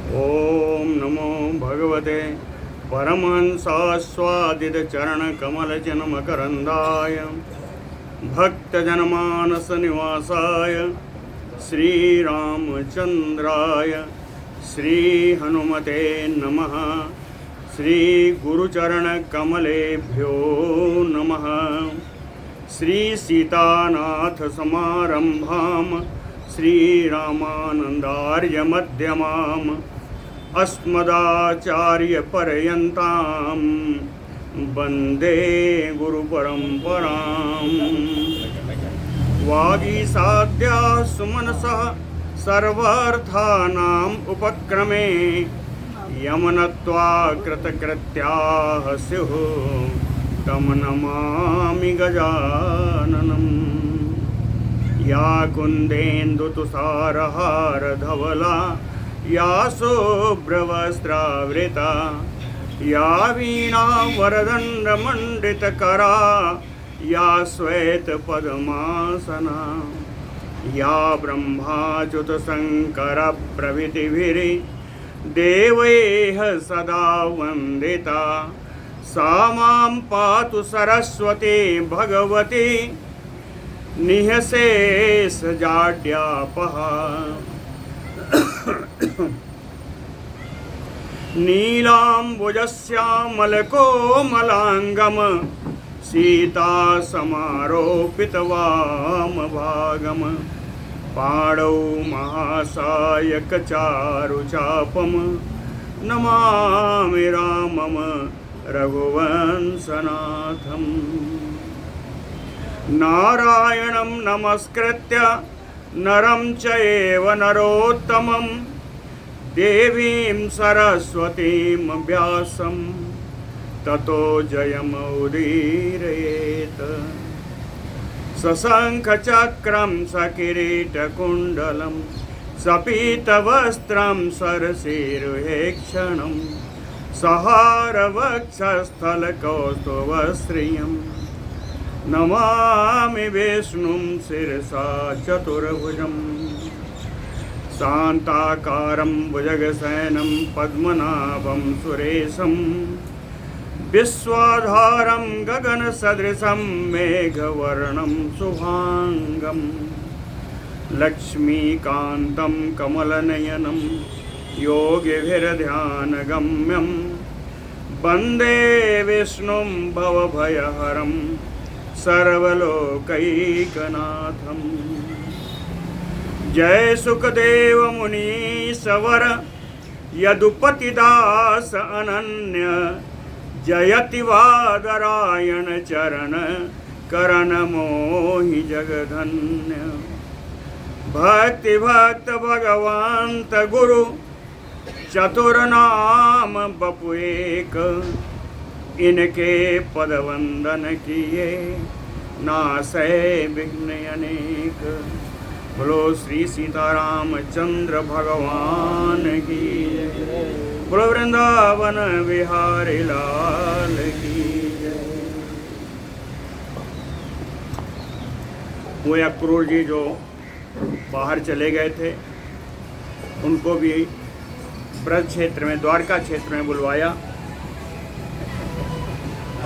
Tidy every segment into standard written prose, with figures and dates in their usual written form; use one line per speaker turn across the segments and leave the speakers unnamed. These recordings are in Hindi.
ओम नमो भगवते परमहंसास्वादितचरणकमलजनमकरन्दाय भक्तजनमानसनिवासाय श्रीरामचन्द्राय श्रीहनुमते नमः। श्रीगुरुचरणकमलेभ्यो नमः। श्रीसीतानाथसमारम्भां श्रीरामानन्दार्यमध्यमाम् अस्मदाचार्यपर्यन्तां वन्दे गुरुपरम्पराम्। वागीसाद्या सुमनसः सर्वार्थानाम् उपक्रमे यमनत्वा कृतकृत्याः स्युः तं नमामि गजाननम्। या कुन्देन्दुतुषारहारधवला या शुभ्रवस्त्रावृता या वीणावरदण्डमण्डितकरा या श्वेतपद्मासना या ब्रह्माच्युतशङ्करप्रभृतिभिर्देवैः सदा वन्दिता सा मां पातु सरस्वती भगवती निःशेषजाड्यापहा। नीलाम्बुजश्यामलकोमलाङ्गं सीतासमारोपितवामभागं पाणौ महासायकचारुचापं नमामि रामं रघुवंशनाथम्। नारायणं नमस्कृत्य नरं चैव नरोत्तमं देवीं सरस्वतीं व्यासं ततो जयमुदीरयेत्। सशङ्खचक्रं सकिरीटकुण्डलं सपीतवस्त्रं सरसीरुहेक्षणं सहारवक्षस्थलकौस्तुभश्रियम् नमामि विष्णुं शिरसा चतुर्भुजम् शान्ताकारं भुजगशयनं पद्मनाभं सुरेशं विश्वाधारं गगनसदृशं मेघवर्णं शुभाङ्गं लक्ष्मीकान्तं कमलनयनं योगिभिर्ध्यानगम्यं वन्दे विष्णुं भवभयहरं सर्वलोकैकनाथम्। जय सुखदेव मुनीश्वर यदुपतिदास अनन्य जयति वादरायण चरण करण मोहि जगधन्य। भक्ति भक्त भगवंत गुरु चतुर्नाम बपु एक इनके पद वंदन किए नासै विघ्न अनेक। बोलो श्री सीतारामचंद्र भगवान की, बोलो वृंदावन बिहारी लाल की। वो अक्रूर जी जो बाहर चले गए थे उनको भी ब्रज क्षेत्र में द्वारका क्षेत्र में बुलवाया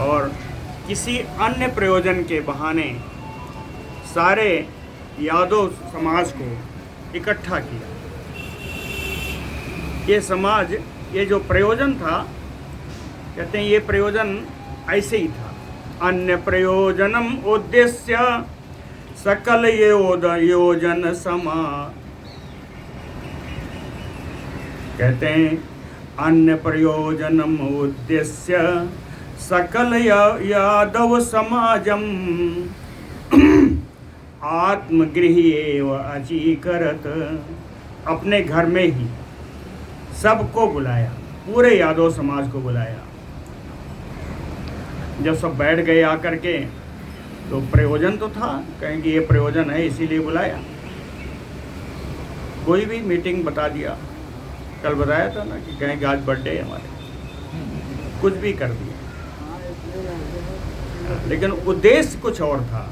और किसी अन्य प्रयोजन के बहाने सारे यादव समाज को इकट्ठा किया। ये समाज, ये जो प्रयोजन था, कहते हैं ये प्रयोजन ऐसे ही था। अन्य प्रयोजनम उद्देश्य सकल योजन समा। कहते हैं अन्य प्रयोजनम उद्देश्य सकल यादव समाजम आत्मगृह्येव अचीकरत। अपने घर में ही सबको बुलाया, पूरे यादव समाज को बुलाया। जब सब बैठ गए आकर के तो प्रयोजन तो था, कहेंगे ये प्रयोजन है इसीलिए बुलाया। कोई भी मीटिंग बता दिया, कल बताया था ना कि कहेंगे आज बर्थडे है हमारे, कुछ भी कर दिया, लेकिन उद्देश्य कुछ और था।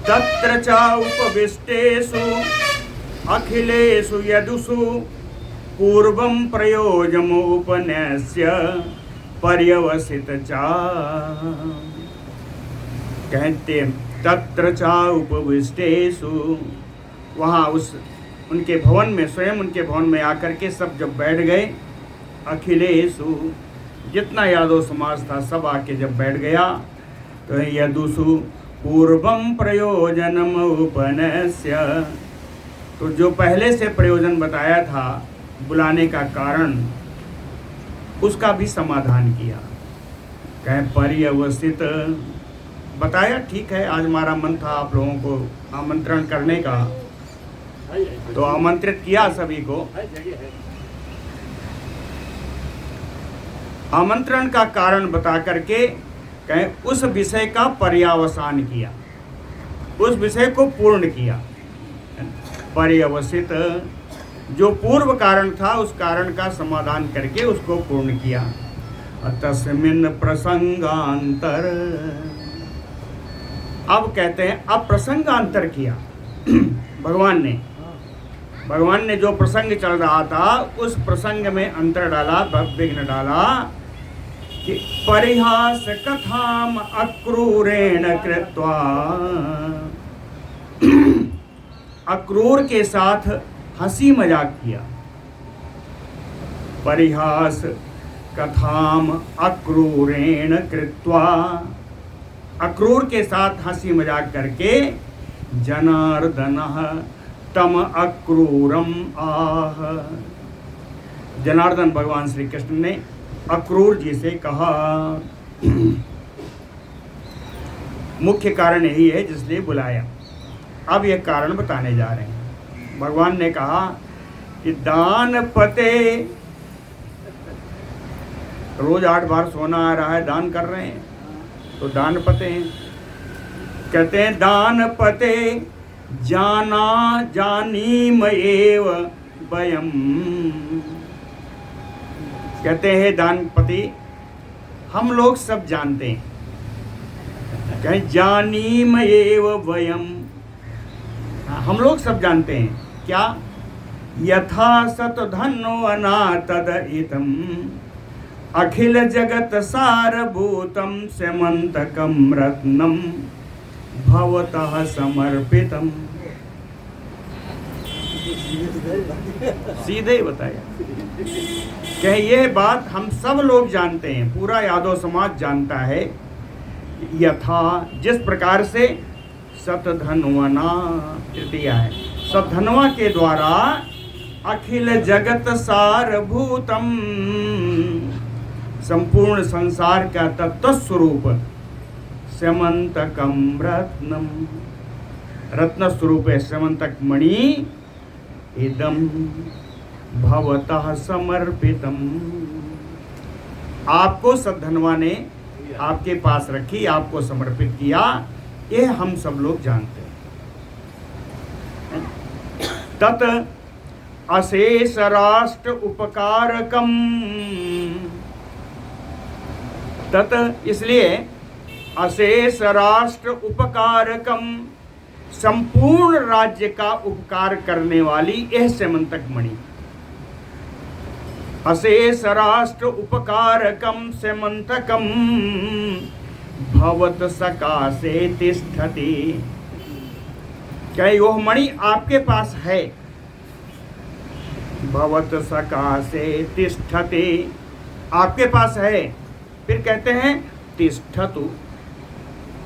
तत्र च उपविष्टेषु अखिलेषु यदुषु पूर्वं प्रयोजनमुपन्यस्य पर्यवसित चा। कहते तत्र चा उपविष्टेषु, वहाँ उस उनके भवन में, स्वयं उनके भवन में आकर के सब जब बैठ गए, अखिलेषु, जितना यादव समाज था सब आके जब बैठ गया, तो यदुषु पूर्वं प्रयोजनम उपन्यस्य, तो जो पहले से प्रयोजन बताया था बुलाने का कारण, उसका भी समाधान किया। कहे पर्यवसित, बताया ठीक है आज हमारा मन था आप लोगों को आमंत्रण करने का, तो आमंत्रित किया सभी को। आमंत्रण का कारण बता करके कहे उस विषय का पर्यावसान किया, उस विषय को पूर्ण किया। पर्यवसित, जो पूर्व कारण था उस कारण का समाधान करके उसको पूर्ण किया। तस्मिन् प्रसंगांतर, अब कहते हैं अब प्रसंगांतर किया भगवान ने जो प्रसंग चल रहा था उस प्रसंग में अंतर डाला, विघ्न डाला कि परिहास कथाम अक्रूरेण कृत्वा, अक्रूर के साथ हंसी मजाक किया। परिहास कथाम अक्रूरेण कृत्वा, अक्रूर के साथ हंसी मजाक करके जनार्दनः तम अक्रूरम आह, जनार्दन भगवान श्री कृष्ण ने अक्रूर जी से कहा। मुख्य कारण यही है जिसलिए बुलाया। अब यह कारण बताने जा रहे हैं। भगवान ने कहा कि दान पते, रोज 8 बार सोना आ रहा है, दान कर रहे हैं तो दान पते हैं। कहते हैं दान पते जाना जानीम एव वयम, कहते हैं दानपति हम लोग सब जानते हैं। कहें जानीम एव वयम, हम लोग सब जानते हैं। क्या? यथा सत धनो अनातद इतम अखिल जगत सारभूतम स्यमंतकम रत्नम भवतः समर्पितम। सीधे ही बताया। कहे यह बात हम सब लोग जानते हैं, पूरा यादव समाज जानता है। यथा, जिस प्रकार से सतधन्वना, तृतीया है, सतधन्वा के द्वारा अखिल जगत सारभूतम, संपूर्ण संसार का तत्व स्वरूप, स्यमंतकम रत्नम, रत्न स्वरूप है स्यमंतक मणि, इदम भवतः समर्पितम, आपको सद्धनवा ने आपके पास रखी, आपको समर्पित किया। ये हम सब लोग जानते हैं। तत् अशेष राष्ट्र उपकारकम, तत् इसलिए अशेष राष्ट्र उपकारकम, संपूर्ण राज्य का उपकार करने वाली यह स्यमंतक मणि। अशेष राष्ट्र उपकारकम स्यमंतकम भवत सकाशे तिष्ठति, क्या यह मणि आपके पास है? भवत सकाशे तिष्ठति, आपके पास है। फिर कहते हैं तिष्ठतु,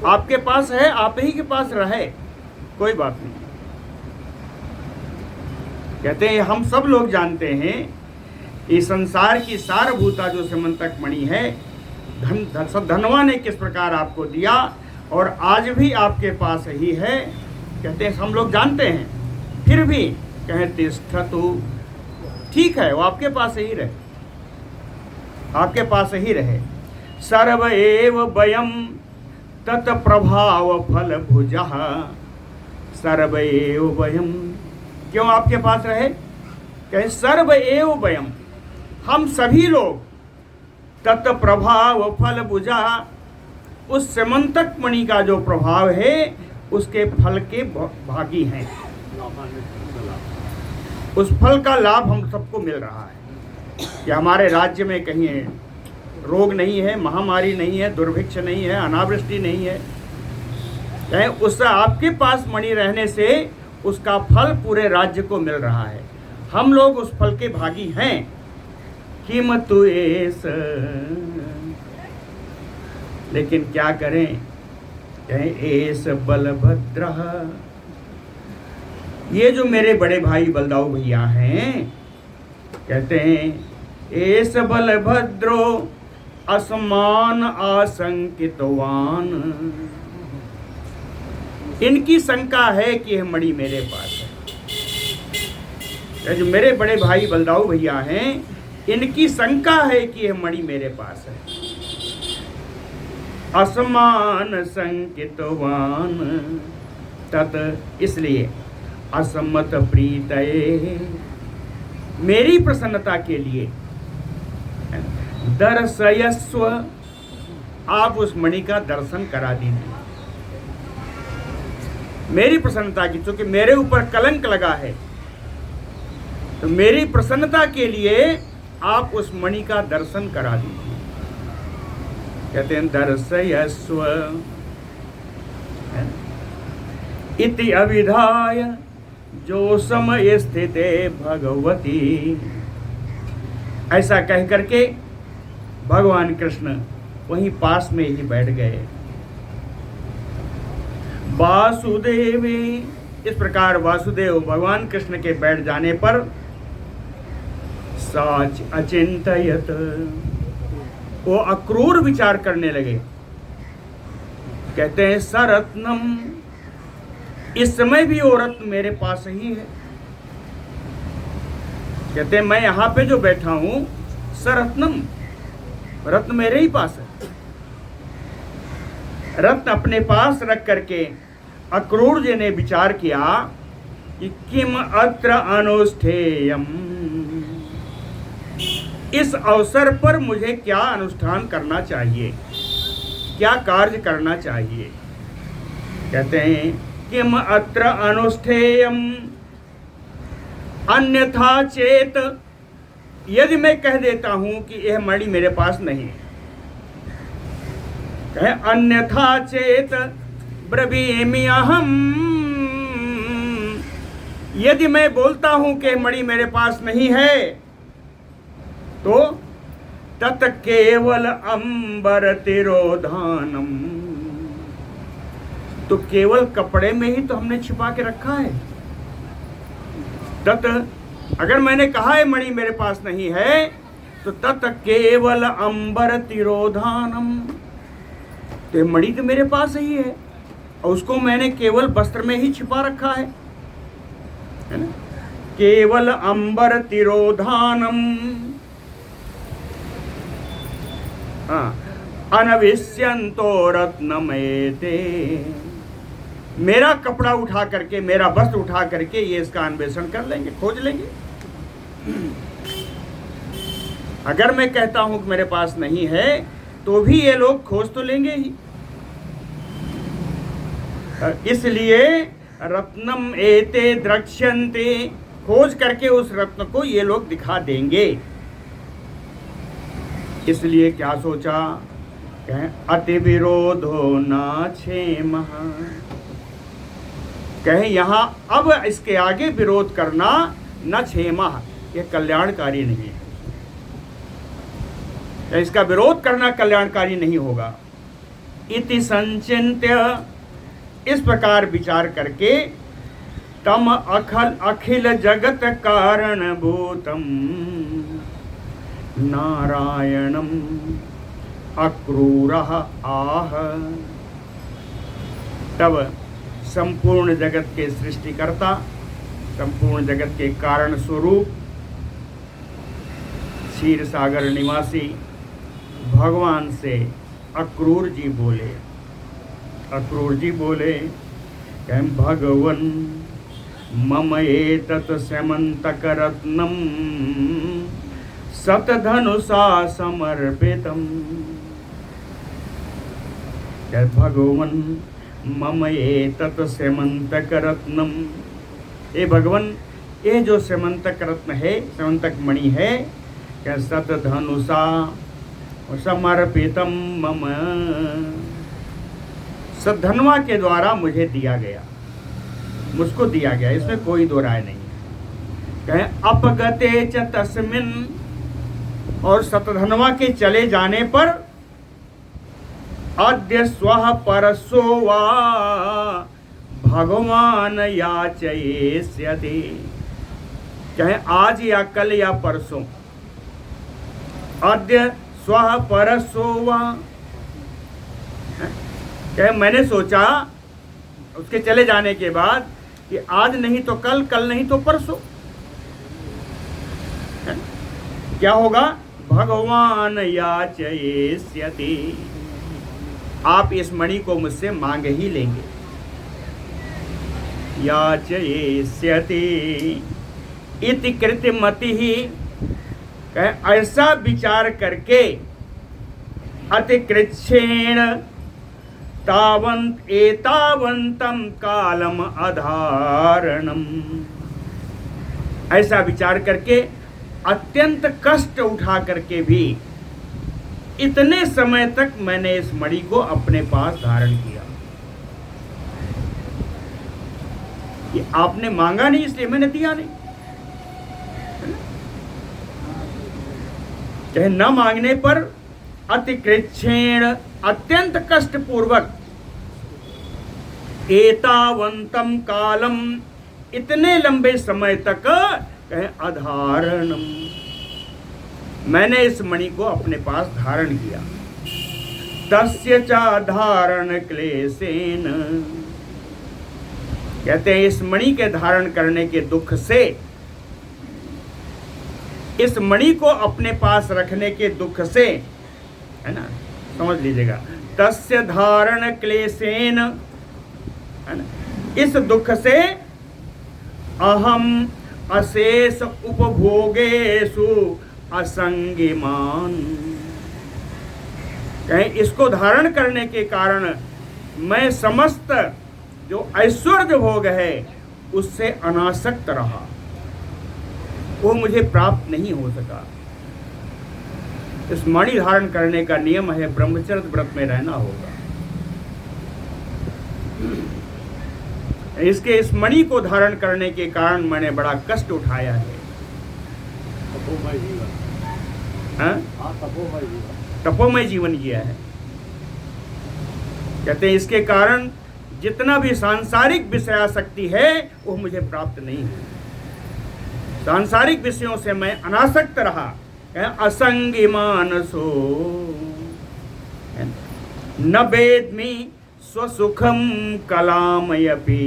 आपके पास है, आप ही के पास रहे, कोई बात नहीं। कहते हैं हम सब लोग जानते हैं इस संसार की सारभूता जो स्यमंतक मणि है, धनवा ने किस प्रकार आपको दिया और आज भी आपके पास ही है। कहते हैं हम लोग जानते हैं, फिर भी कहें तिष्ठतु, ठीक है वो आपके पास ही रहे, आपके पास ही रहे। सर्व एव वयम तत् प्रभाव फल भुजः, सर्व एव वयम, क्यों आपके पास रहे? कहे सर्व एव वयम, हम सभी लोग तत् प्रभाव फल भुजः, उस स्यमंतक मणि का जो प्रभाव है उसके फल के भागी हैं। उस फल का लाभ हम सबको मिल रहा है कि हमारे राज्य में कहीं रोग नहीं है, महामारी नहीं है, दुर्भिक्ष नहीं है, अनावृष्टि नहीं है। कहें उससे आपके पास मणि रहने से उसका फल पूरे राज्य को मिल रहा है। हम लोग उस फल के भागी हैं। कीमतु एस, लेकिन क्या करें? कहें एस बलभद्र, ये जो मेरे बड़े भाई बलदाऊ भैया हैं, कहते हैं एस बलभद्रो असमान आशंकितवान, इनकी शंका है कि यह मणि मेरे पास है। जो मेरे बड़े भाई बलदाऊ भैया हैं, इनकी शंका है कि यह मणि मेरे पास है। असमान संकितवान तत्, इसलिए असम्मत प्रीतये, मेरी प्रसन्नता के लिए दर्शयस्व, आप उस मणि का दर्शन करा दीजिए। मेरी प्रसन्नता की, चूंकि मेरे ऊपर कलंक लगा है, तो मेरी प्रसन्नता के लिए आप उस मणि का दर्शन करा दीजिए। कहते हैं दर्शयस्व इति अविधाय जो समय स्थिते भगवती, ऐसा कह करके भगवान कृष्ण वहीं पास में ही बैठ गए। वासुदेव, इस प्रकार वासुदेव भगवान कृष्ण के बैठ जाने पर साच अचिंतयत, वो अक्रूर विचार करने लगे। कहते हैं सरत्नम, इस समय भी वो रत्न मेरे पास ही है। कहते हैं मैं यहां पे जो बैठा हूं, सरत्नम, रत्न मेरे ही पास है। रत्न अपने पास रख करके अक्रूर जी ने विचार किया कि किम अत्र अनुष्ठेयम, इस अवसर पर मुझे क्या अनुष्ठान करना चाहिए, क्या कार्य करना चाहिए। कहते हैं किम अत्र अनुष्ठेयम अन्यथा चेत, यदि मैं कह देता हूं कि यह मणि मेरे पास नहीं है, कहे अन्यथा चेत ब्रवीमि अहम, यदि मैं बोलता हूं कि मणि मेरे पास नहीं है, तो तत् केवल अंबर तिरोधानम, तो केवल कपड़े में ही तो हमने छिपा के रखा है। तत्, अगर मैंने कहा है मणि मेरे पास नहीं है, तो तत् केवल अंबर तिरोधानम, तो मणि तो मेरे पास ही है और उसको मैंने केवल वस्त्र में ही छिपा रखा है ना। केवल अंबर तिरोधानम, अनविष्यंतो रत्नमयते, मेरा कपड़ा उठा करके, मेरा वस्त्र उठा करके ये इसका अन्वेषण कर लेंगे, खोज लेंगे। अगर मैं कहता हूं कि मेरे पास नहीं है, तो भी ये लोग खोज तो लेंगे ही। इसलिए रत्नम एते द्रक्ष्यन्ते, खोज करके उस रत्न को ये लोग दिखा देंगे। इसलिए क्या सोचा, कहें अति विरोधो न क्षेमः, कहें यहां अब इसके आगे विरोध करना न क्षेमः, यह कल्याणकारी नहीं है, इसका विरोध करना कल्याणकारी नहीं होगा। इति संचिन्त्य, इस प्रकार विचार करके तम अखिल जगत कारण भूतम नारायणम अक्रूरः आह, तब संपूर्ण जगत के सृष्टिकर्ता, संपूर्ण जगत के कारण स्वरूप, क्षीर सागर निवासी भगवान से अक्रूर जी बोले। अक्रूर जी बोले, कहें भगवन मम एतत् स्यमंतक रत्नम सतधनुषा समर्पितम, भगवन मम एतत् स्यमंतक रत्नम, हे भगवन ये जो समंतक रत्न है, समंतक मणि है, क्या सतधनुषा समर्पितम मम, सधनवा के द्वारा मुझे दिया गया, मुझको दिया गया, इसमें कोई दो राय नहीं है। कहें अपगते च तस्मिन, और सतधनवा के चले जाने पर अद्य स्वः परसो वा भगवान याचयेष्यति, चाहे आज या कल या परसों, अद्य स्वः परसो वा, चाहे मैंने सोचा उसके चले जाने के बाद कि आज नहीं तो कल, कल नहीं तो परसों क्या होगा, भगवान याचयेष्यति, आप इस मणि को मुझसे मांग ही लेंगे। याचयेष्यति इति कृतिमतिः, ऐसा विचार करके अतिकृच्छेण तावंत एतावंतम कालम अधारणम, ऐसा विचार करके अत्यंत कष्ट उठा करके भी इतने समय तक मैंने इस मणि को अपने पास धारण किया। ये आपने मांगा नहीं इसलिए मैंने दिया नहीं, चाहे न मांगने पर अतिकृच्छेण, अत्यंत कष्ट पूर्वक, एतावंतम कालम, इतने लंबे समय तक, कहे अधारणम, मैंने इस मणि को अपने पास धारण किया। तस्य च धारण क्लेशेन, कहते हैं इस मणि के धारण करने के दुख से, इस मणि को अपने पास रखने के दुख से, है ना, समझ लीजिएगा, तस्य धारण क्लेशेन, है ना, इस दुख से अहम अशेष उपभोगेषु असंगिमान, कहें इसको धारण करने के कारण मैं समस्त जो ऐश्वर्य भोग है उससे अनासक्त रहा, वो मुझे प्राप्त नहीं हो सका। इस मणि धारण करने का नियम है ब्रह्मचर्य व्रत में रहना होगा। इसके इस मणि को धारण करने के कारण मैंने बड़ा कष्ट उठाया है। तपोमय जीवन किया है। कहते हैं इसके कारण जितना भी सांसारिक विषयासक्ति है वो मुझे प्राप्त नहीं है। सांसारिक विषयों से मैं अनासक्त रहा। असंगी मानसो न वेद्मि स्वसुखम कलामयपि,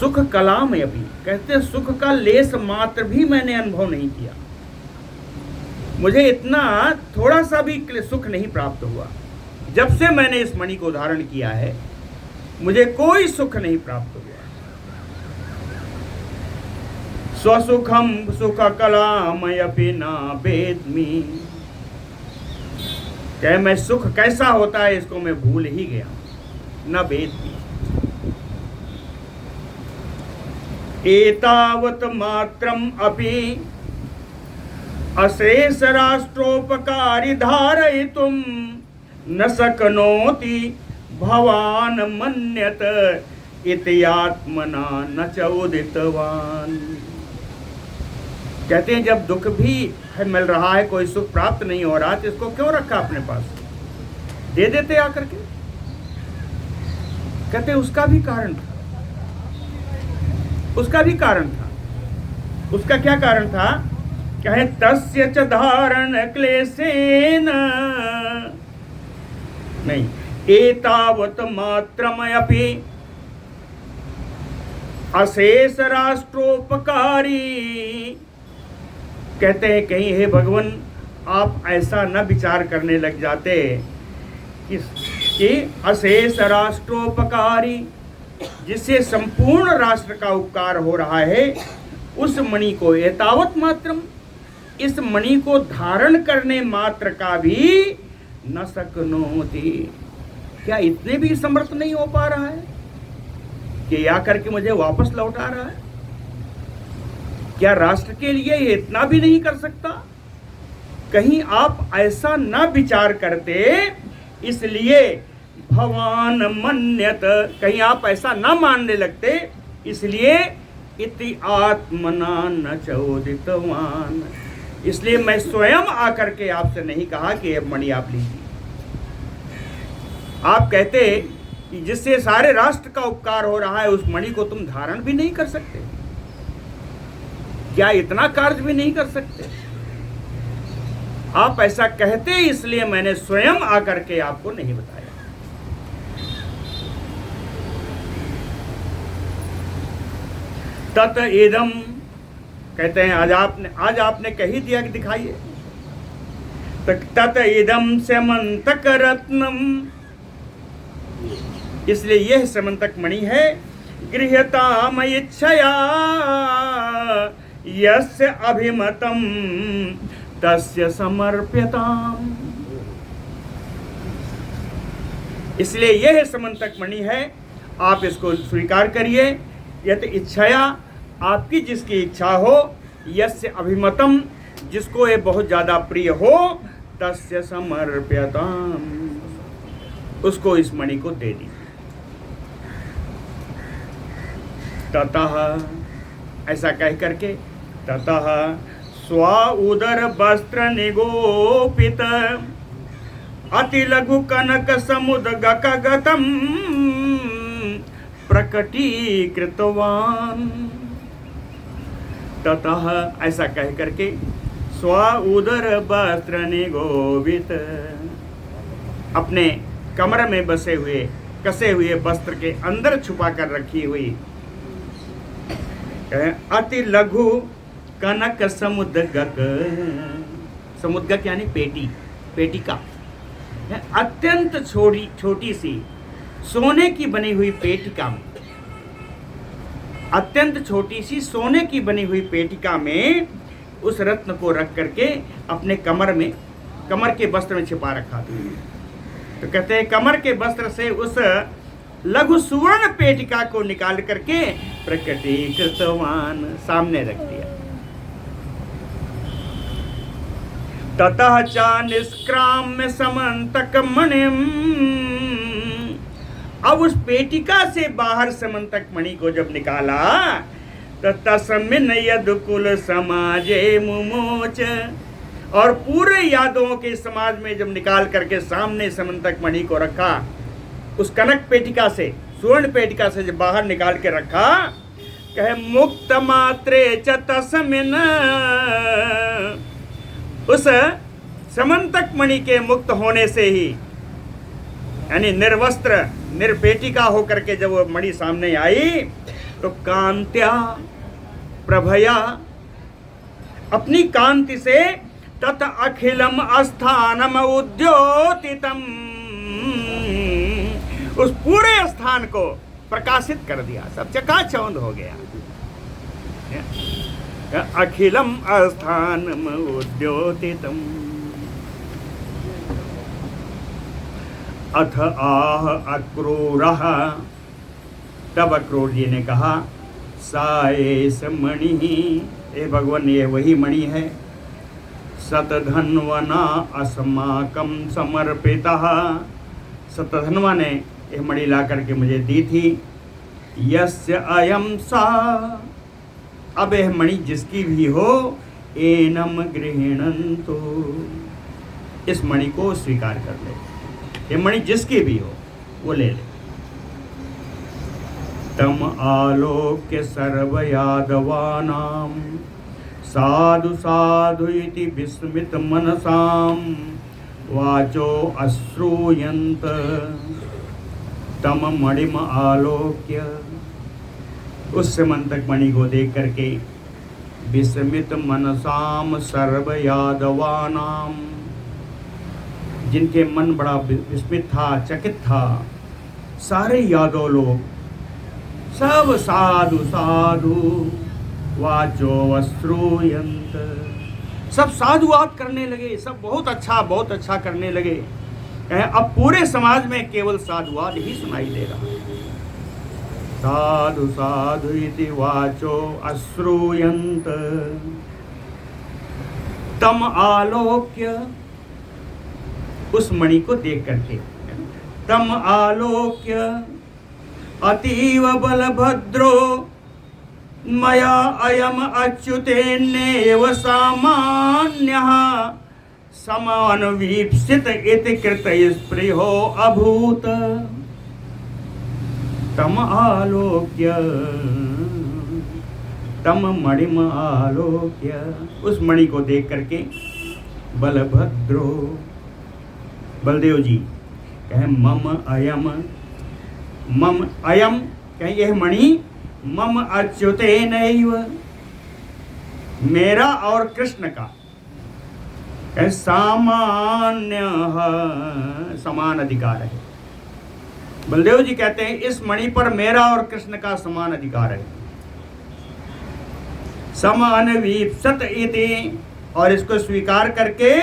सुख कलामयपि, कहते सुख का लेस मात्र भी मैंने अनुभव नहीं किया। मुझे इतना थोड़ा सा भी सुख नहीं प्राप्त हुआ। जब से मैंने इस मणि को धारण किया है मुझे कोई सुख नहीं प्राप्त हुआ। स्वसुखम सुख कलामयपि न वेद्मि, क्या मैं सुख कैसा होता है इसको मैं भूल ही गया। न वेद्मि एतावत मात्रम अपि अशेष राष्ट्रोपकारी धारयितुम न शक्नोति भवान मन्यत इति आत्मना न च उदितवान। कहते हैं जब दुख भी मिल रहा है, कोई सुख प्राप्त नहीं हो रहा, तो इसको क्यों रखा अपने पास, दे देते आकर के। कहते हैं उसका भी कारण था, उसका भी कारण था। उसका क्या कारण था? कहे तस्य च धारण क्लेशेन, नहीं, एतावत मात्रमयपि अशेष राष्ट्रोपकारी। कहते हैं कहीं हे भगवान आप ऐसा न विचार करने लग जाते कि अशेष राष्ट्रोपकारी, जिससे संपूर्ण राष्ट्र का उपकार हो रहा है, उस मणि को एतावत मात्रम, इस मणि को धारण करने मात्र का भी न शक्नोति, क्या इतने भी समर्थ नहीं हो पा रहा है? कि ये आकर के मुझे वापस लौटा रहा है? क्या राष्ट्र के लिए ये इतना भी नहीं कर सकता? कहीं आप ऐसा ना विचार करते, इसलिए भवान मन्यत, कहीं आप ऐसा ना मानने लगते, इसलिए इति आत्मना न चोदितवान, इसलिए मैं स्वयं आकर के आपसे नहीं कहा कि ये मणि आप लीजिए। आप कहते कि जिससे सारे राष्ट्र का उपकार हो रहा है, उस मणि को तुम धारण भी नहीं कर सकते? क्या इतना कार्य भी नहीं कर सकते? आप ऐसा कहते, इसलिए मैंने स्वयं आकर के आपको नहीं बताया। तत इदम, कहते हैं आज आपने कही दिया कि दिखाइए। तत इदम स्यमंतक रत्नम, इसलिए यह स्यमंतक मणि है। गृह्यताम इच्छया यस्य अभिमतम तस्य समर्प्यताम, इसलिए यह स्यमंतक मणि है, आप इसको स्वीकार करिए। यत इच्छया, आपकी जिसकी इच्छा हो, यस्य अभिमतम, जिसको ये बहुत ज्यादा प्रिय हो, तस्य समर्प्यताम, उसको इस मणि को दे दी। ततः, ऐसा कह करके, ततः स्व उदर वस्त्र निगोपित अति लघु कनक समुद्गक गतम प्रकटीकृतवान। ततः, ऐसा कह करके, स्व उदर वस्त्र निगोपित, अपने कमर में बसे हुए कसे हुए वस्त्र के अंदर छुपा कर रखी हुई अति लघु कनक समुद्गक, समुद्गक यानी पेटिका, अत्यंत छोटी सी सोने की बनी हुई पेटिका में, अत्यंत छोटी सी सोने की बनी हुई पेटिका में उस रत्न को रख करके अपने कमर के वस्त्र में छिपा रखा था। तो कहते हैं कमर के वस्त्र से उस लघु सुवर्ण पेटिका को निकाल करके प्रकटीकृतवान, सामने रख दिया। ततः च निष्क्राम्य समंतक मणिम, अब उस पेटिका से बाहर समंतक मणि को जब निकाला, तो तस्मिन् यदुकुल समाजे मुमोच, और पूरे यादवों के समाज में जब निकाल करके सामने समंतक मणि को रखा, उस कनक पेटिका से, सुवर्ण पेटिका से जब बाहर निकाल के रखा, कहे मुक्त मात्रे च तस्मिन्, उस समंतक मणि के मुक्त होने से ही, यानी निर्वस्त्र निर्पेटिका होकर के जब वो मणि सामने आई, तो कांत्या प्रभया, अपनी कांति से, तत अखिलम अस्थानम उद्योतितम, उस पूरे स्थान को प्रकाशित कर दिया, सब चकाचौंध हो गया। अखिलम अस्थानम उद्योतितम। अथ आह अक्रूरः, तब अक्रूर जी ने कहा, सा एष मणि, हे भगवान ये वही मणि है, शतधन्वना अस्माकं समर्पितः, शतधन्वा ने यह मणि ला करके मुझे दी थी। यस्य अयम सा, अब यह मणि जिसकी भी हो, एनम गृह्णन्तु, इस मणि को स्वीकार कर ले, ये मणि जिसकी भी हो वो ले ले। तम आलोक्य सर्व यादवानां साधु साधु इति विस्मित मनसाम वाचो अश्रूयन्त, तम मणिम आलोक्य, उस समंतक मणि को देख करके, विस्मित मनसाम सर्व यादवानाम, जिनके मन बड़ा विस्मित था, चकित था, सारे यादव लोग सब साधु साधु वाचो अश्रूयन्त, सब साधुवाद करने लगे, सब बहुत अच्छा करने लगे। अब पूरे समाज में केवल साधुवाद ही सुनाई दे रहा है। साधु साधु इति वाचो अश्रूयन्त तम आलोक्य, उस मणि को देख करके, तम आलोक्य अतीव बलभद्रो मया अयम अच्युतेनेव सामान्यः समानवीप्सित इति कृतस्पृहो अभूत। तम आलोक्य, तम मणिम आलोक्य, उस मणि को देख करके बलभद्रो, बलदेव जी कहें मम अयम, मम अयम कहें यह मणि, मम अच्युतेनैव, मेरा और कृष्ण का कहें सामान्य, समान अधिकार है। बलदेव जी कहते हैं इस मणि पर मेरा और कृष्ण का समान अधिकार है। समान वीप्सत इति, और इसको स्वीकार करके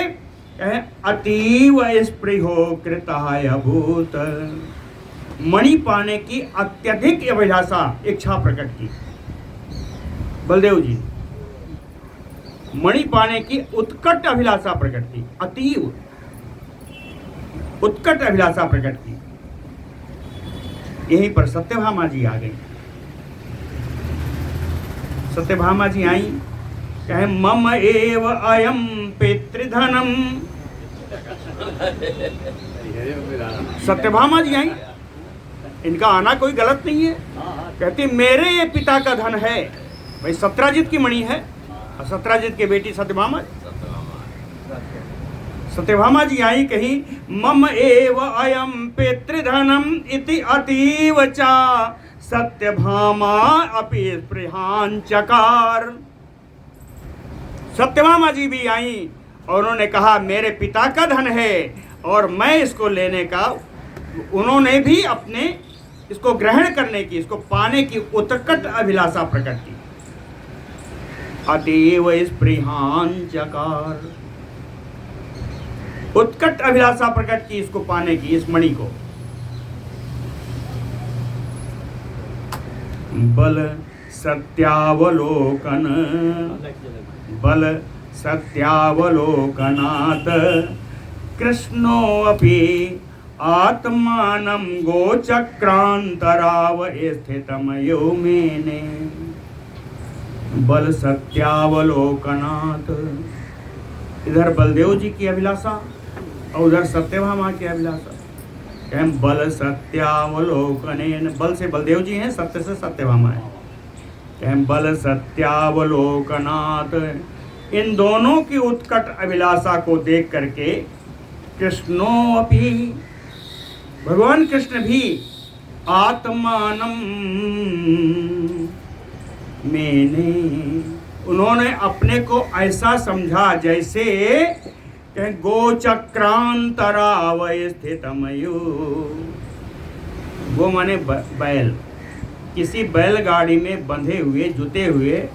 कहें अतीव स्पृहो कृताय अभूत, मणि पाने की अत्यधिक अभिलाषा, इच्छा प्रकट की। बलदेव जी मणि पाने की उत्कट अभिलाषा प्रकट की, अतीव उत्कट अभिलाषा प्रकट की। यहीं पर सत्यभामा जी आ गई। सत्यभामा जी आई, कहे मम एव अयम पितृधनम। सत्यभामा जी आई, इनका आना कोई गलत नहीं है। कहती मेरे ये पिता का धन है। भाई सत्राजित की मणि है, और सत्राजित की बेटी सत्यभामा। सत्यभामा जी आई, कही मम एव अयम पितृधनम इति अतीव चा सत्यभामा अपि स्पृहान चकार। सत्यभामा जी भी आई और उन्होंने कहा मेरे पिता का धन है और मैं इसको लेने का, उन्होंने भी अपने इसको ग्रहण करने की, इसको पाने की उत्कट अभिलाषा प्रकट की। अतीव स्पृहान चकार, उत्कट अभिलाषा प्रकट की इसको पाने की, इस मणि को। बल सत्यावलोकन, बल सत्यावलोकनात् कृष्णोऽपि आत्मानं गोचक्रान्तराव स्थितं योमेने। बल सत्यावलोकनात्, इधर बलदेव जी की अभिलाषा और उधर सत्यभामा की अभिलाषा। कहें बल सत्यावलोकनेन, बल से बलदेव जी हैं, सत्य से सत्यभामा है। कहें बल सत्यावलोकनात्, इन दोनों की उत्कट अभिलाषा को देख करके कृष्णो अपि, भगवान कृष्ण भी आत्मानम मैंने, उन्होंने अपने को ऐसा समझा जैसे गोचक्रांतराव स्थितमयो। गो माने बैल, किसी बैलगाड़ी में बंधे हुए, जुते हुए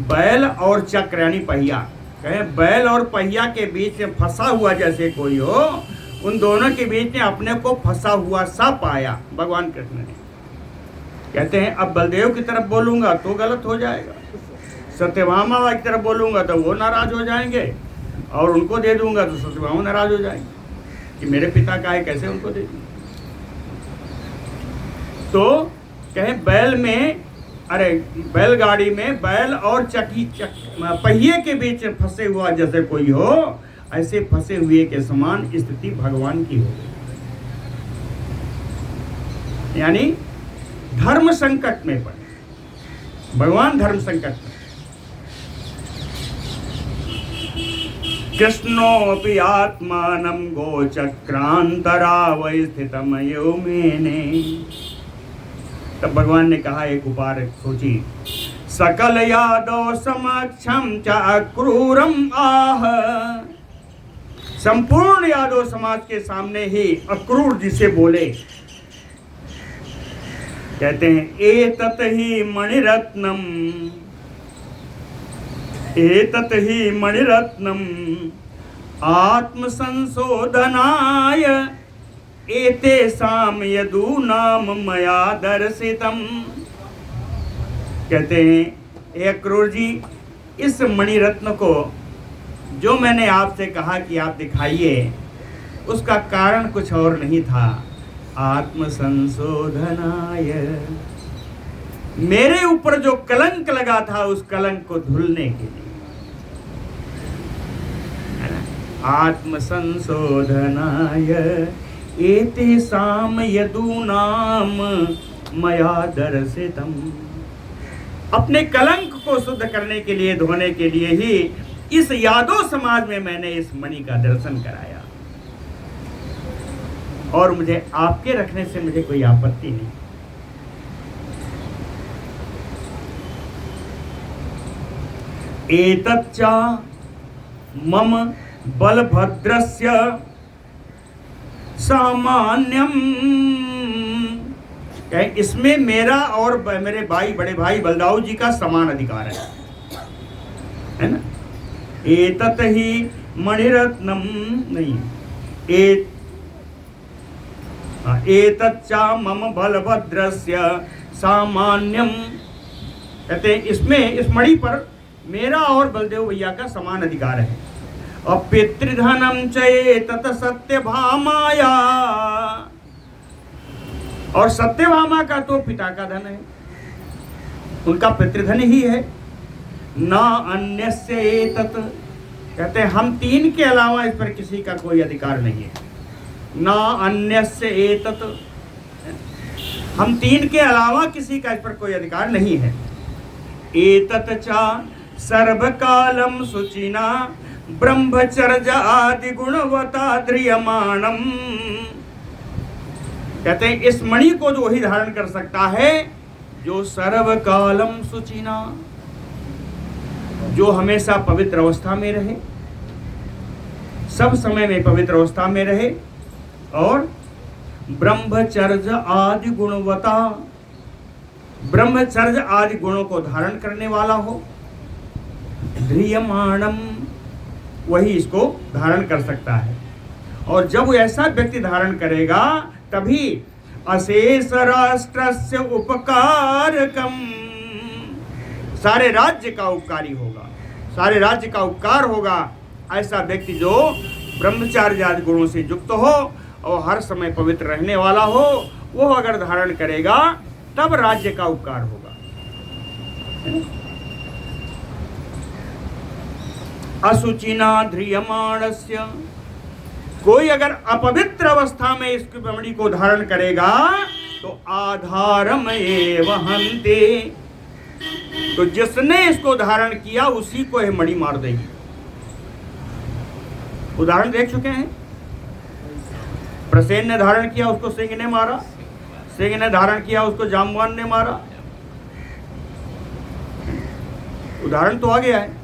बैल और चक्र यानी पहिया, कहे बैल और पहिया के बीच में फंसा हुआ जैसे कोई हो, उन दोनों के बीच में अपने को फंसा हुआ सा पाया भगवान कृष्ण ने। कहते हैं अब बलदेव की तरफ बोलूंगा तो गलत हो जाएगा, सत्यभामा की तरफ बोलूंगा तो वो नाराज हो जाएंगे, और उनको दे दूंगा तो सत्यभामा नाराज हो जाएंगे कि मेरे पिता का है, कैसे उनको दे दूंगा। तो कहे बैल में, अरे बैलगाड़ी में बैल और पहिए के बीच फंसे हुआ जैसे कोई हो, ऐसे फंसे हुए के समान स्थिति भगवान की हो गई। यानी धर्म संकट में पड़े भगवान, धर्म संकट में। कृष्णोऽपि आत्मानं गोचक्रांतराव स्थितं योमेने। तब भगवान ने कहा एक उपाय सोची, सकल यादव समक्षम च अक्रूरम आह। संपूर्ण यादव समाज के सामने ही अक्रूर जिसे बोले, कहते हैं एतत ही मणिरत्नम, एतत ही मणिरत्नम आत्मसंशोधनाय एतेषां यदूनां मया दर्शितम्। कहते हैं हे अक्रूर जी, इस मणिरत्न को जो मैंने आपसे कहा कि आप दिखाइए, उसका कारण कुछ और नहीं था, आत्म संशोधनाय, मेरे ऊपर जो कलंक लगा था उस कलंक को धुलने के लिए, आत्म संशोधनाय एतेषां यदूनां मया दर्शितम्, अपने कलंक को शुद्ध करने के लिए, धोने के लिए ही इस यादव समाज में मैंने इस मणि का दर्शन कराया, और मुझे आपके रखने से मुझे कोई आपत्ति नहीं। एतच्चा मम बलभद्रस्य सामान्यम, इसमें मेरा और मेरे भाई, बड़े भाई बलदाऊ जी का समान अधिकार है ना। एतत् ही मणिरत्नम नहीं, एतच्चा मम बलभद्रस्य सामान्यम, कहते इसमें, इस मणि पर मेरा और बलदेव भैया का समान अधिकार है। और पितृधनम च तत सत्यभामाया, और सत्यभामा का तो पिता का धन है, उनका पितृधन ही है। ना अन्यस्य एतत्, कहते हैं हम तीन के अलावा इस पर किसी का कोई अधिकार नहीं है। ना अन्यस्य एतत्, हम तीन के अलावा किसी का इस पर कोई अधिकार नहीं है। एतत् चा सर्वकालम शुचिना ब्रह्मचर्य आदि गुणवता ध्रियमाणम, कहते हैं इस मणि को जो ही धारण कर सकता है जो सर्वकालम शुचिना, जो हमेशा पवित्र अवस्था में रहे, सब समय में पवित्र अवस्था में रहे, और ब्रह्मचर्य आदि गुणवता, ब्रह्मचर्य आदि गुणों को धारण करने वाला हो। ध्रियमाणम, वही इसको धारण कर सकता है। और जब ऐसा व्यक्ति धारण करेगा तभी अशेष राष्ट्रस्य उपकारकम, सारे राज्य का उपकारी होगा, सारे राज्य का उपकार होगा। ऐसा व्यक्ति जो ब्रह्मचार्य आदि गुणों से युक्त हो और हर समय पवित्र रहने वाला हो, वो अगर धारण करेगा तब राज्य का उपकार होगा। असुचिना ध्रियमाणस्य, कोई अगर अपवित्र अवस्था में इस मणि को धारण करेगा तो आधारम एव हन्ते, तो जिसने इसको धारण किया उसी को यह मणि मार देगी। उदाहरण देख चुके हैं, प्रसेन ने धारण किया उसको सिंह ने मारा, सिंह ने धारण किया उसको जामवान ने मारा। उदाहरण तो आ गया है।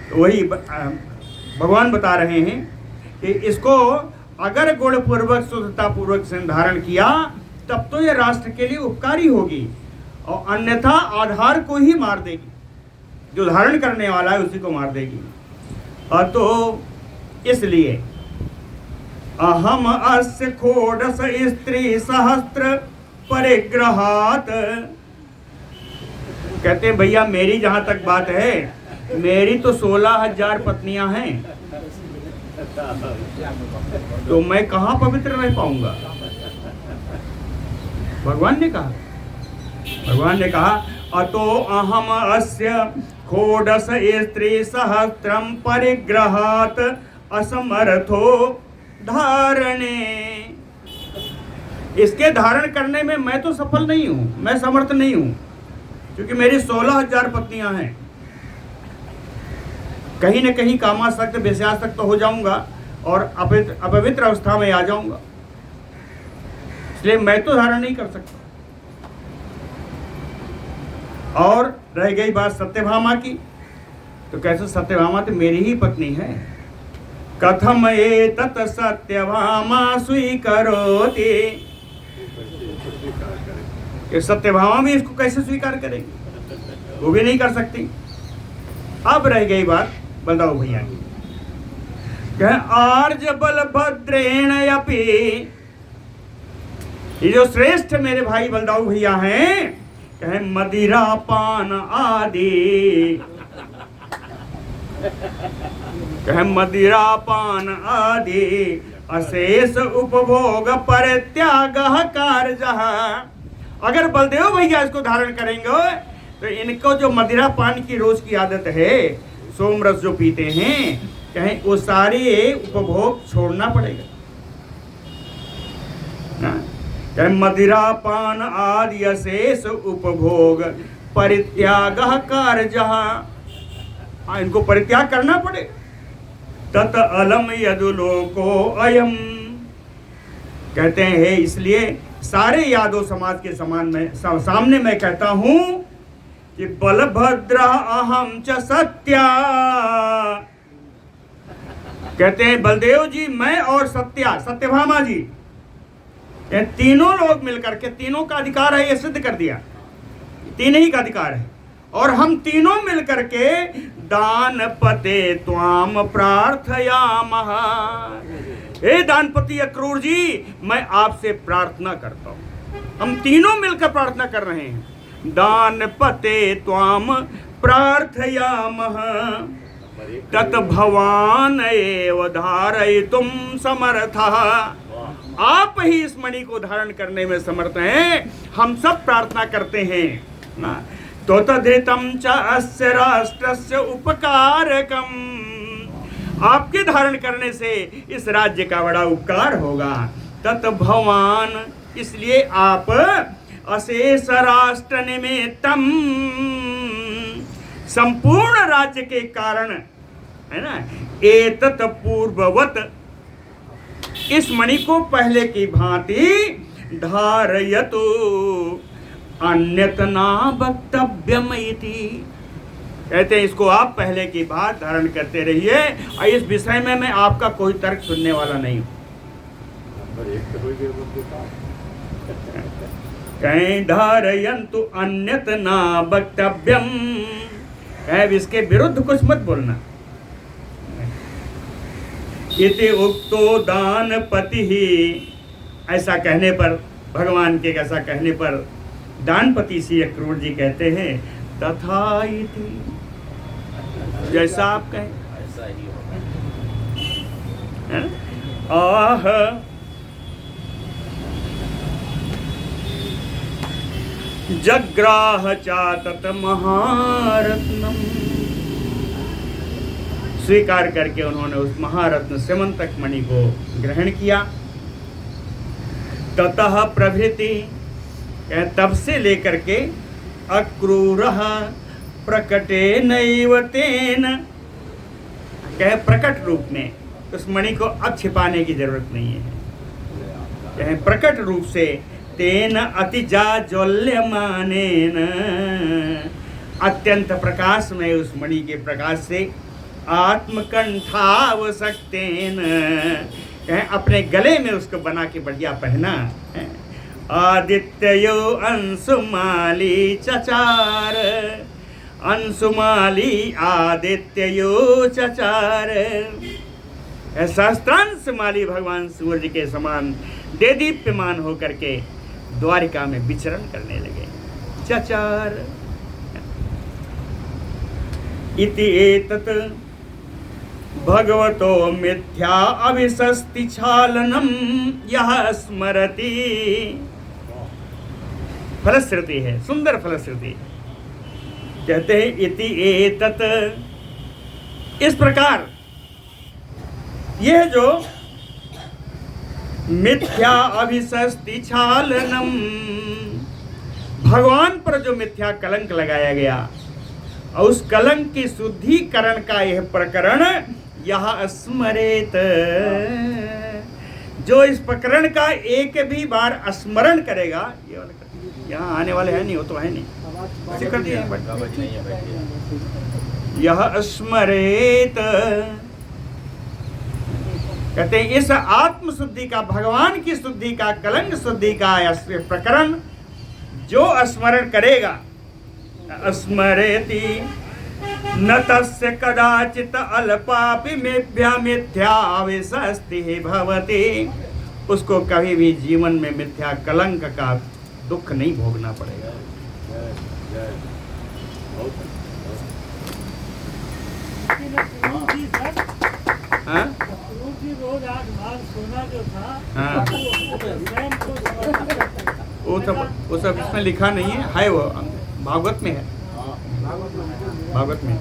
तो वही भगवान बता रहे हैं कि इसको अगर गुणपूर्वक शुद्धता पूर्वक से धारण किया तब तो ये राष्ट्र के लिए उपकारी होगी, और अन्यथा आधार को ही मार देगी, जो धारण करने वाला है उसी को मार देगी। और तो इसलिए अहम अस्य खोडस स्त्री सहस्त्र परिग्रहात, कहते हैं भैया मेरी जहां तक बात है, मेरी तो 16,000 पत्नियां हैं, तो मैं कहां पवित्र रह पाऊंगा। भगवान ने कहा, भगवान ने कहा अतो अहम अस्य खोडस स्त्री सहस्त्रम परिग्रहात असमर्थो धारणे, इसके धारण करने में मैं तो सफल नहीं हूं, मैं समर्थ नहीं हूं, क्योंकि मेरी 16,000 पत्नियां हैं। कहीं न कहीं कामासक्त विषयासक्त तो हो जाऊंगा और अपवित्र अवस्था में आ जाऊंगा, इसलिए मैं तो धारण नहीं कर सकता। और रह गई बात सत्यभामा की, तो कैसे सत्यभामा तो मेरी ही पत्नी है। कथम एतत् सत्यभामा स्वीकरोति, ये सत्यभामा भी इसको कैसे स्वीकार करेगी, वो भी नहीं कर सकती। अब रह गई बात बलदाऊ भैया की, आर्ज बलभद्रेण अपि, ये जो श्रेष्ठ मेरे भाई बलदाऊ भैया हैं, कहे मदिरा पान आदि, कहे मदिरा पान आदि अशेष उपभोग परित्याग कार्य। अगर बलदेव भैया इसको धारण करेंगे तो इनको जो मदिरा पान की रोज की आदत है, सोमरस जो पीते हैं, कहें वो सारे उपभोग छोड़ना पड़ेगा। कहें मदिरा पान आदि अशेष उपभोग परित्याग कार्य, इनको परित्याग करना पड़ेगा। तत अलम यदुलोको अयम, कहते हैं इसलिए सारे यादव समाज के सामने मैं कहता हूं कि बलभद्र अहम च सत्या, कहते हैं बलदेव जी, मैं और सत्यभामा जी, ये तीनों लोग मिलकर के, तीनों का अधिकार है, ये सिद्ध कर दिया, तीन ही का अधिकार है, और हम तीनों मिलकर के दान पते त्वाम प्रार्थयामः। हे दानपति अक्रूर जी, मैं आपसे प्रार्थना करता हूं, हम तीनों मिलकर प्रार्थना कर रहे हैं। दान पते त्वाम प्रार्थयामः तत भवान एव धारयितुम समर्थः। आप ही इस मणि को धारण करने में समर्थ हैं, हम सब प्रार्थना करते हैं। तो तदेतम च अस्य राष्ट्रस्य उपकारकम, आपके धारण करने से इस राज्य का बड़ा उपकार होगा। तत भवान, इसलिए आप अशेष राष्ट्र निमित्तम, संपूर्ण राज्य के कारण, है ना, एतत पूर्ववत, इस मणि को पहले की भांति धारयतु अन्यत ना वक्तव्यम इति, कहते हैं इसको आप पहले की बात धारण करते रहिए, और इस विषय में मैं आपका कोई तर्क सुनने वाला नहीं हूं। कहीं धारयन्तु अन्यत ना वक्तव्यम, इसके विरुद्ध कुछ मत बोलना। इति उक्तो दानपति ही, ऐसा कहने पर, भगवान के ऐसा कहने पर दानपति श्री अक्रूर जी कहते हैं तथा इति, जैसा आप कहें ऐसा ही होगा। आह जग्राह चातत महारत्नम, स्वीकार करके उन्होंने उस महारत्न स्यमंतक मणि को ग्रहण किया। ततः प्रभृति, तब से लेकर के अक्रूरः प्रकटे नैव तेन, कहे प्रकट रूप में, उस मणि को अब छिपाने की जरूरत नहीं है, कहे प्रकट रूप से, तेन अतिजाज्वल्यमानेन, अत्यंत प्रकाश में उस मणि के प्रकाश से, आत्मकंठावसक्तेन, कहे अपने गले में उसको बना के बढ़िया पहना। आदित्ययो अंशुमाली चचार, अंशुमाली आदित्ययो चचार, सहस्त्रांशमाली भगवान सूर्य के समान देदीप्यमान होकर के द्वारिका में विचरण करने लगे। चचार इति एतत् भगवतो मिथ्या अभिसस्ति छालनम यह स्मरति, फलश्रुति है, सुंदर फलश्रुति। कहते हैं इति एतत्, इस प्रकार यह जो मिथ्या अभिसस्ति छालनम, भगवान पर जो मिथ्या कलंक लगाया गया, और उस कलंक की शुद्धिकरण का यह प्रकरण, यह स्मरेत, जो इस प्रकरण का एक भी बार स्मरण करेगा, ये वाला यहाँ आने वाले है नहीं, वो तो है नहीं, कर दिया यह स्मरेत, कहते हैं इस आत्म शुद्धि का, भगवान की शुद्धि का, कलंक शुद्धि का प्रकरण जो स्मरण करेगा, स्मरेति न तस्य कदाचित अल्पापि मिथ्याविशस्ति भवति, उसको कभी भी जीवन में मिथ्या कलंक का दुख नहीं भोगना पड़ेगा। हाँ?
रोज 8 भाग सोना जो था
हाँ। वो सब इसमें लिखा नहीं है वो भागवत में है। भागवत में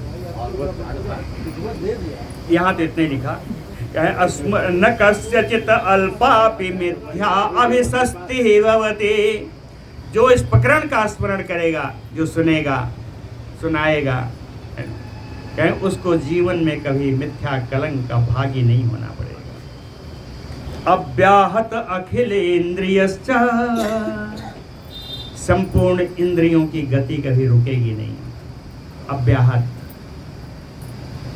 यहाँ तो इतने लिखा न कस्यचित अल्पापि मिथ्या अभिसस्ति भवति। जो इस प्रकरण का स्मरण करेगा, जो सुनेगा सुनाएगा, कहें उसको जीवन में कभी मिथ्या कलंक का भागी नहीं होना पड़ेगा। अव्याहत अखिल इंद्रियश्च, संपूर्ण इंद्रियों की गति कभी रुकेगी नहीं, अव्याहत।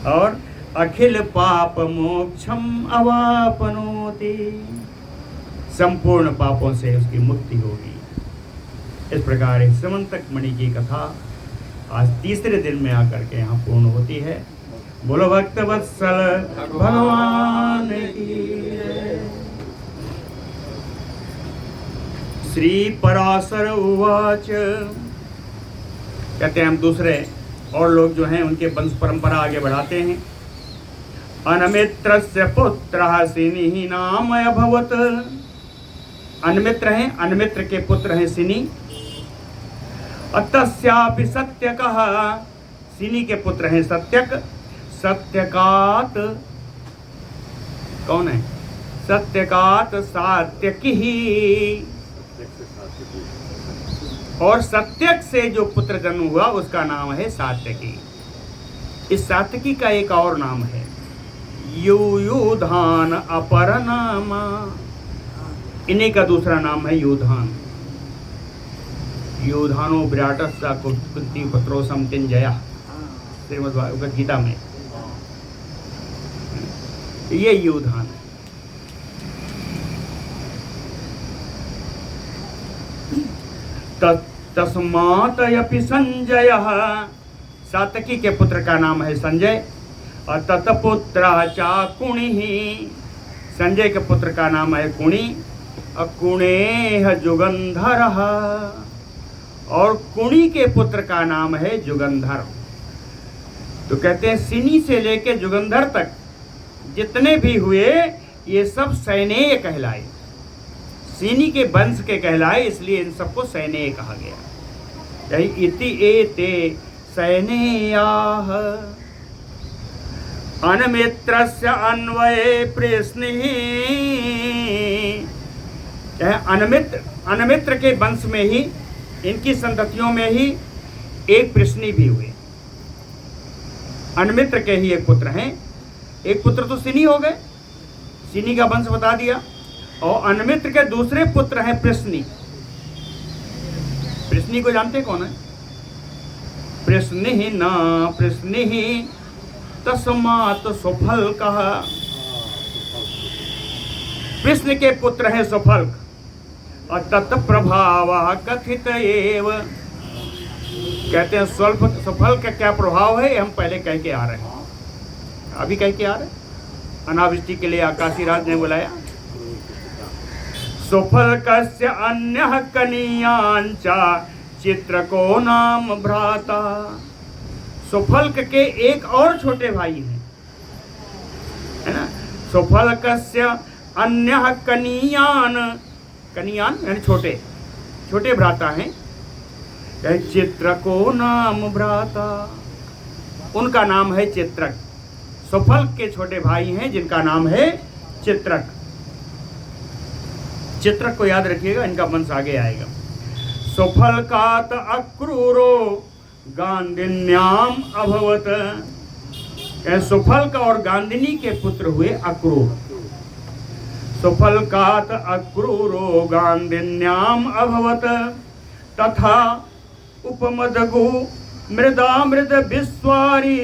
और अखिल पाप मोक्षम अवापनोति, संपूर्ण पापों से उसकी मुक्ति होगी। इस प्रकार इस समंतक मणि की कथा आज तीसरे दिन में आकर के यहाँ पूर्ण होती है। बोलो भक्त वत्सल भगवान की जय। श्री पराशर उवाच, कहते हैं हम दूसरे और लोग जो हैं उनके वंश परंपरा आगे बढ़ाते हैं। अनमित्रस्य पुत्रः सिनिः नाम अभवत्। अनमित्र हैं, अनमित्र के पुत्र हैं सिनि। तस्यापि सत्यकः, सिनि के पुत्र हैं सत्यक। सत्यकात कौन है? सत्यकात सात्यकी। और सत्यक से जो पुत्र जन्म हुआ उसका नाम है सात्यकी। इस सात्यकी का एक और नाम है युयुधान अपर नामा। इन्हीं का दूसरा नाम है युधान। युधानो विराटस्सा कुंती पुत्रो समतिंजया, श्रीमद् भगवद गीता में ये युधान है। तस्मात् संजयः, सातकी के पुत्र का नाम है संजय। और तत्पुत्रः च कुणिः, संजय के पुत्र का नाम है कुणी। और कुणेह जुगंधरः, और कुणी के पुत्र का नाम है जुगंधर। तो कहते हैं सिनी से लेके जुगंधर तक जितने भी हुए ये सब सैनेय कहलाए, सिनी के वंश के कहलाए, इसलिए इन सबको सैनेय कहा गया। यही इति एते सैनेयाः। अनमित्रस्य अन्वये प्रश्निः, अनमित्र के वंश में ही, इनकी संततियों में ही एक प्रश्नी भी हुए। अनमित्र के ही एक पुत्र हैं। एक पुत्र तो सिनी हो गए, सिनी का वंश बता दिया। और अनमित्र के दूसरे पुत्र हैं प्रश्नी। प्रश्नी को जानते कौन है? प्रश्नि न प्रश्नि तस्मात् सुफल्कः। कृष्ण के पुत्र हैं सुफल्क। और तत्प्रभाव कथित एव, कहते हैं सुफल का क्या प्रभाव है हम पहले कह के आ रहे हैं, अभी कह के आ रहे हैं। अनावृष्टि के लिए आकाशी राज ने बुलाया। सुफल्कस्य अन्यः कनीयांच चित्रको नाम भ्राता। सुफल्क के एक और छोटे भाई हैं, है ना। सुफल्कस्य अन्यः कनीयान, कनियान यानी छोटे छोटे भ्राता हैं। चित्रको नाम भ्राता, उनका नाम है चित्रक। सुफल के छोटे भाई हैं जिनका नाम है चित्रक। चित्रक को याद रखिएगा, इनका वंश आगे आएगा। सुफलकात अक्रूरो गांधिन्याम अभवत। सुफल्क और गांधिनी के पुत्र हुए अक्रूर। सुफल्कात अक्रूरो गांधिन्याम अभवत। तथा उपमदगु मृदा मृद विश्वारी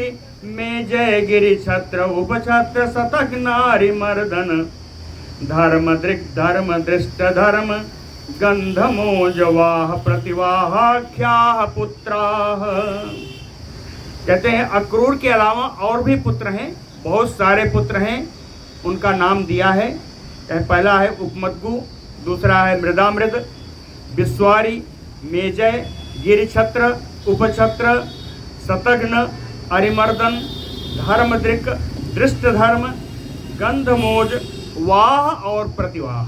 में जय गिरि छत्र उपछत्र शतक नारी मर्दन धर्म दृक् धर्म दृष्ट धर्म गंधमोजवाह प्रतिवाहाख्याः पुत्राः। कहते हैं अक्रूर के अलावा और भी पुत्र हैं, बहुत सारे पुत्र हैं, उनका नाम दिया है। पहला है उपमदगु, दूसरा है मृदामृद, विश्वारी, मेजय, गिरिछत्र, उपछत्र, शतघ्न, अरिमर्दन, धर्मदृक्, दृष्टधर्म, गंधमोज, वाह और प्रतिवाह।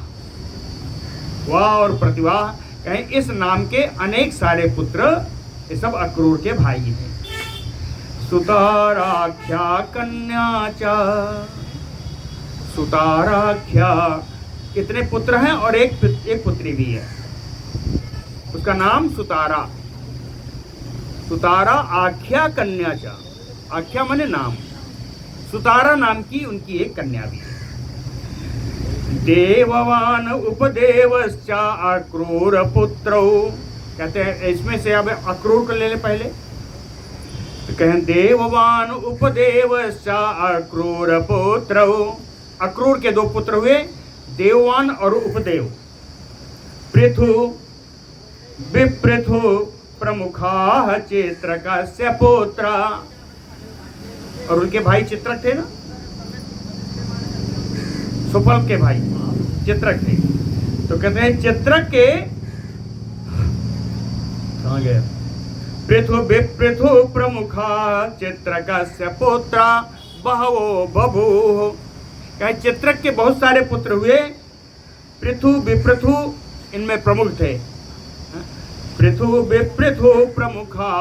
वाह और प्रतिवाह कहें इस नाम के अनेक सारे पुत्र, ये सब अक्रूर के भाई हैं। सुताराख्या कन्या च, सुताराख्या इतने पुत्र हैं और एक पुत्री भी है, उसका नाम सुतारा। सुतारा आख्या कन्या च, आख्या माने नाम, सुतारा नाम की उनकी एक कन्या भी है। देववान उपदेवश्च अक्रूर पुत्रौ, कहते हैं इसमें से अब अक्रूर को ले ले पहले, तो कहें देववान उपदेवश्च अक्रूर पुत्रौ। अक्रूर के दो पुत्र हुए, देववान और उपदेव। पृथु विपृथु प्रमुखा चित्रकस्य पुत्र, और उनके भाई चित्रक थे ना, सुफल के भाई चित्रक थे। तो कहते हैं चित्रक के कहाँ गए, पृथु विपृथु प्रमुखा चित्रकस्य पुत्र बहवो बभूव। कहे चित्रक के बहुत सारे पुत्र हुए, पृथु विपृथु इनमें प्रमुख थे। पृथु विपृथु प्रमुखा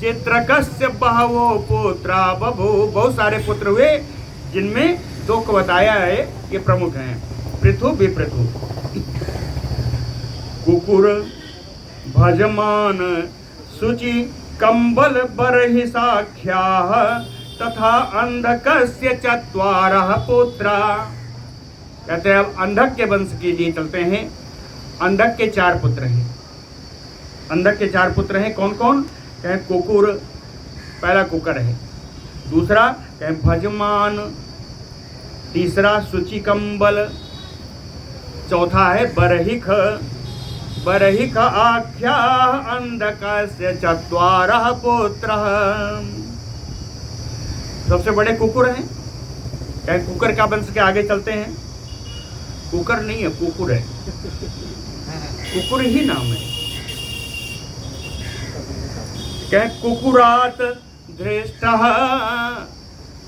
चित्रकस्य बहवो पुत्र बभूव, बहुत सारे पुत्र हुए जिनमें दो को बताया है ये प्रमुख हैं, पृथु विपृथु। कुकुर भजमान शुचि कंबल बरहि साख्या तथा अंधकस्य चत्वारः पुत्रा। कहते हैं अब अंधक के वंश के लिए चलते हैं। अंधक के 4 पुत्र हैं। अंधक के 4 पुत्र हैं, कौन कौन? कहें कुकुर, पहला कुकर है, दूसरा कहें भजमान, तीसरा शुचि कंबल, चौथा है बरहिख। बरहिख आख्या अंधकस्य चत्वारः पुत्रः। सबसे बड़े कुकुर हैं। क्या कुकर का वंश के आगे चलते हैं? कुकर नहीं है, कुकुर है, कुकुर ही नाम है। क्या कुकुरात धृष्टः,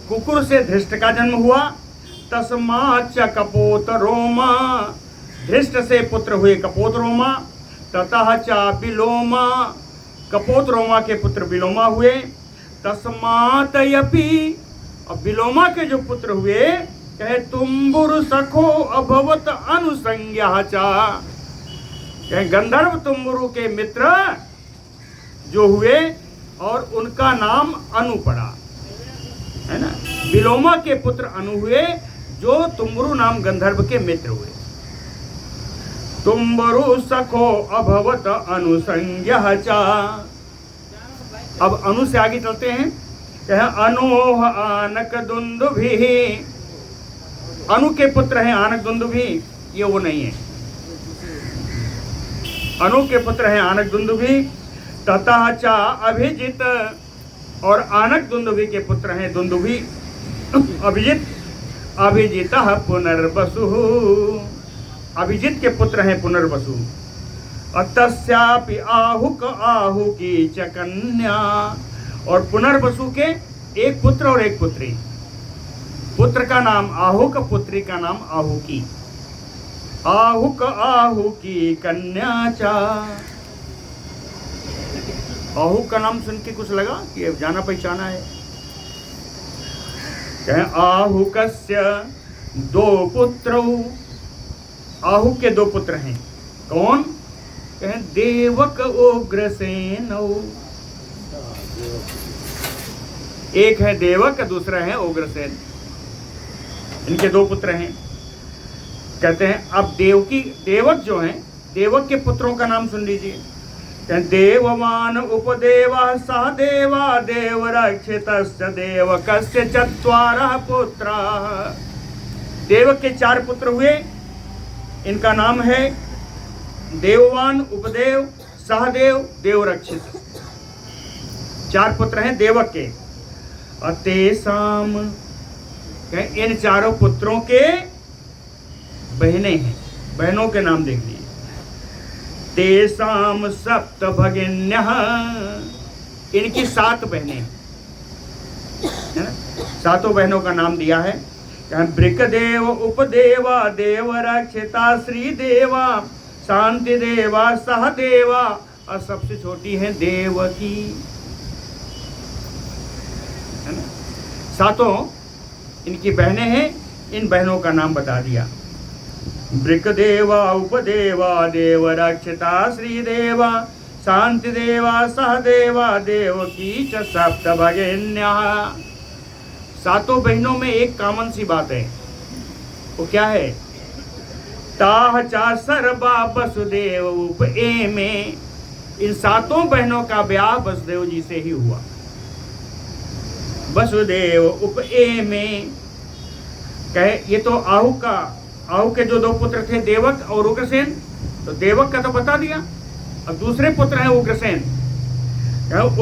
कुकुर से धृष्ट का जन्म हुआ। तस्माच्च कपोत रोमा, धृष्ट से पुत्र हुए कपोत रोमा। ततः च विलोमा, कपोत रोमा के पुत्र विलोमा हुए। तस्मातयपि, अब विलोमा के जो पुत्र हुए कहे तुम्बुर सखो अभवत अनुसंज्ञा चा, कहे गंधर्व तुम्बुरु के मित्र जो हुए और उनका नाम अनु पड़ा, है ना। विलोमा के पुत्र अनु हुए जो तुम्बुरु नाम गंधर्व के मित्र हुए। तुम्बुरु सखो अभवत अनुसंज्ञा चा। अब अनु से आगे चलते हैं। कहे अनोह आनक दुंदुभि, अनु के पुत्र हैं आनक दुंदुभि, ये वो नहीं है। अनु के पुत्र हैं आनक दुंदुभि। ततः च अभिजित, और आनक दुंदुभि के पुत्र हैं दुंदुभि अभिजित। अभिजितः पुनर्वसु, अभिजित के पुत्र हैं पुनर्वसु। तस्यापि आहुक आहुकी च कन्या, और पुनर्वसु के एक पुत्र और एक पुत्री। पुत्र का नाम आहुक, पुत्री का नाम आहुकी। आहुक आहुकी कन्या चा। आहुक का नाम सुन के कुछ लगा कि जाना पहचाना है? कहें आहुकस्य 2 पुत्र, आहुक के 2 पुत्र हैं। कौन? कहें देवक उग्रसेन, एक है देवक, दूसरा है उग्रसेन। इनके 2 पुत्र हैं। कहते हैं अब देवकी, देवक जो हैं, देवक के पुत्रों का नाम सुन लीजिए। देववान उपदेवः सह देवा देवरक्षितस्य देवकस्य चत्वारः पुत्राः। देवक के 4 पुत्र हुए, इनका नाम है देववान, उपदेव, सहदेव, देवरक्षित। 4 पुत्र हैं देवक के। अतेसाम, इन 4 पुत्रों के बहनें हैं, बहनों के नाम देख लीजिए। तेषां सप्त भगिन्यः, इनकी 7 बहनें है ना, 7 बहनों का नाम दिया है। ब्रिकदेव, उपदेवा, देव रक्षिता, श्रीदेवा, शांति देवा, सहदेवा, और सबसे छोटी है देवकी, है ना। 7 इनकी बहनें हैं, इन बहनों का नाम बता दिया। ब्रिकदेवा, उपदेवा, देव रक्षिता, श्रीदेवा, शांति देवा, सहदेवा, देवकी च सप्त भगिन्यः। 7 बहनों में एक कॉमन सी बात है, वो क्या है? ताह चा सर्वा वसुदेव उप में। इन 7 बहनों का ब्याह वसुदेव जी से ही हुआ। वसुदेव उप में कहे, ये तो आहु के जो 2 पुत्र थे, देवक और उग्रसेन, तो देवक का तो बता दिया। अब दूसरे पुत्र हैं उग्रसेन।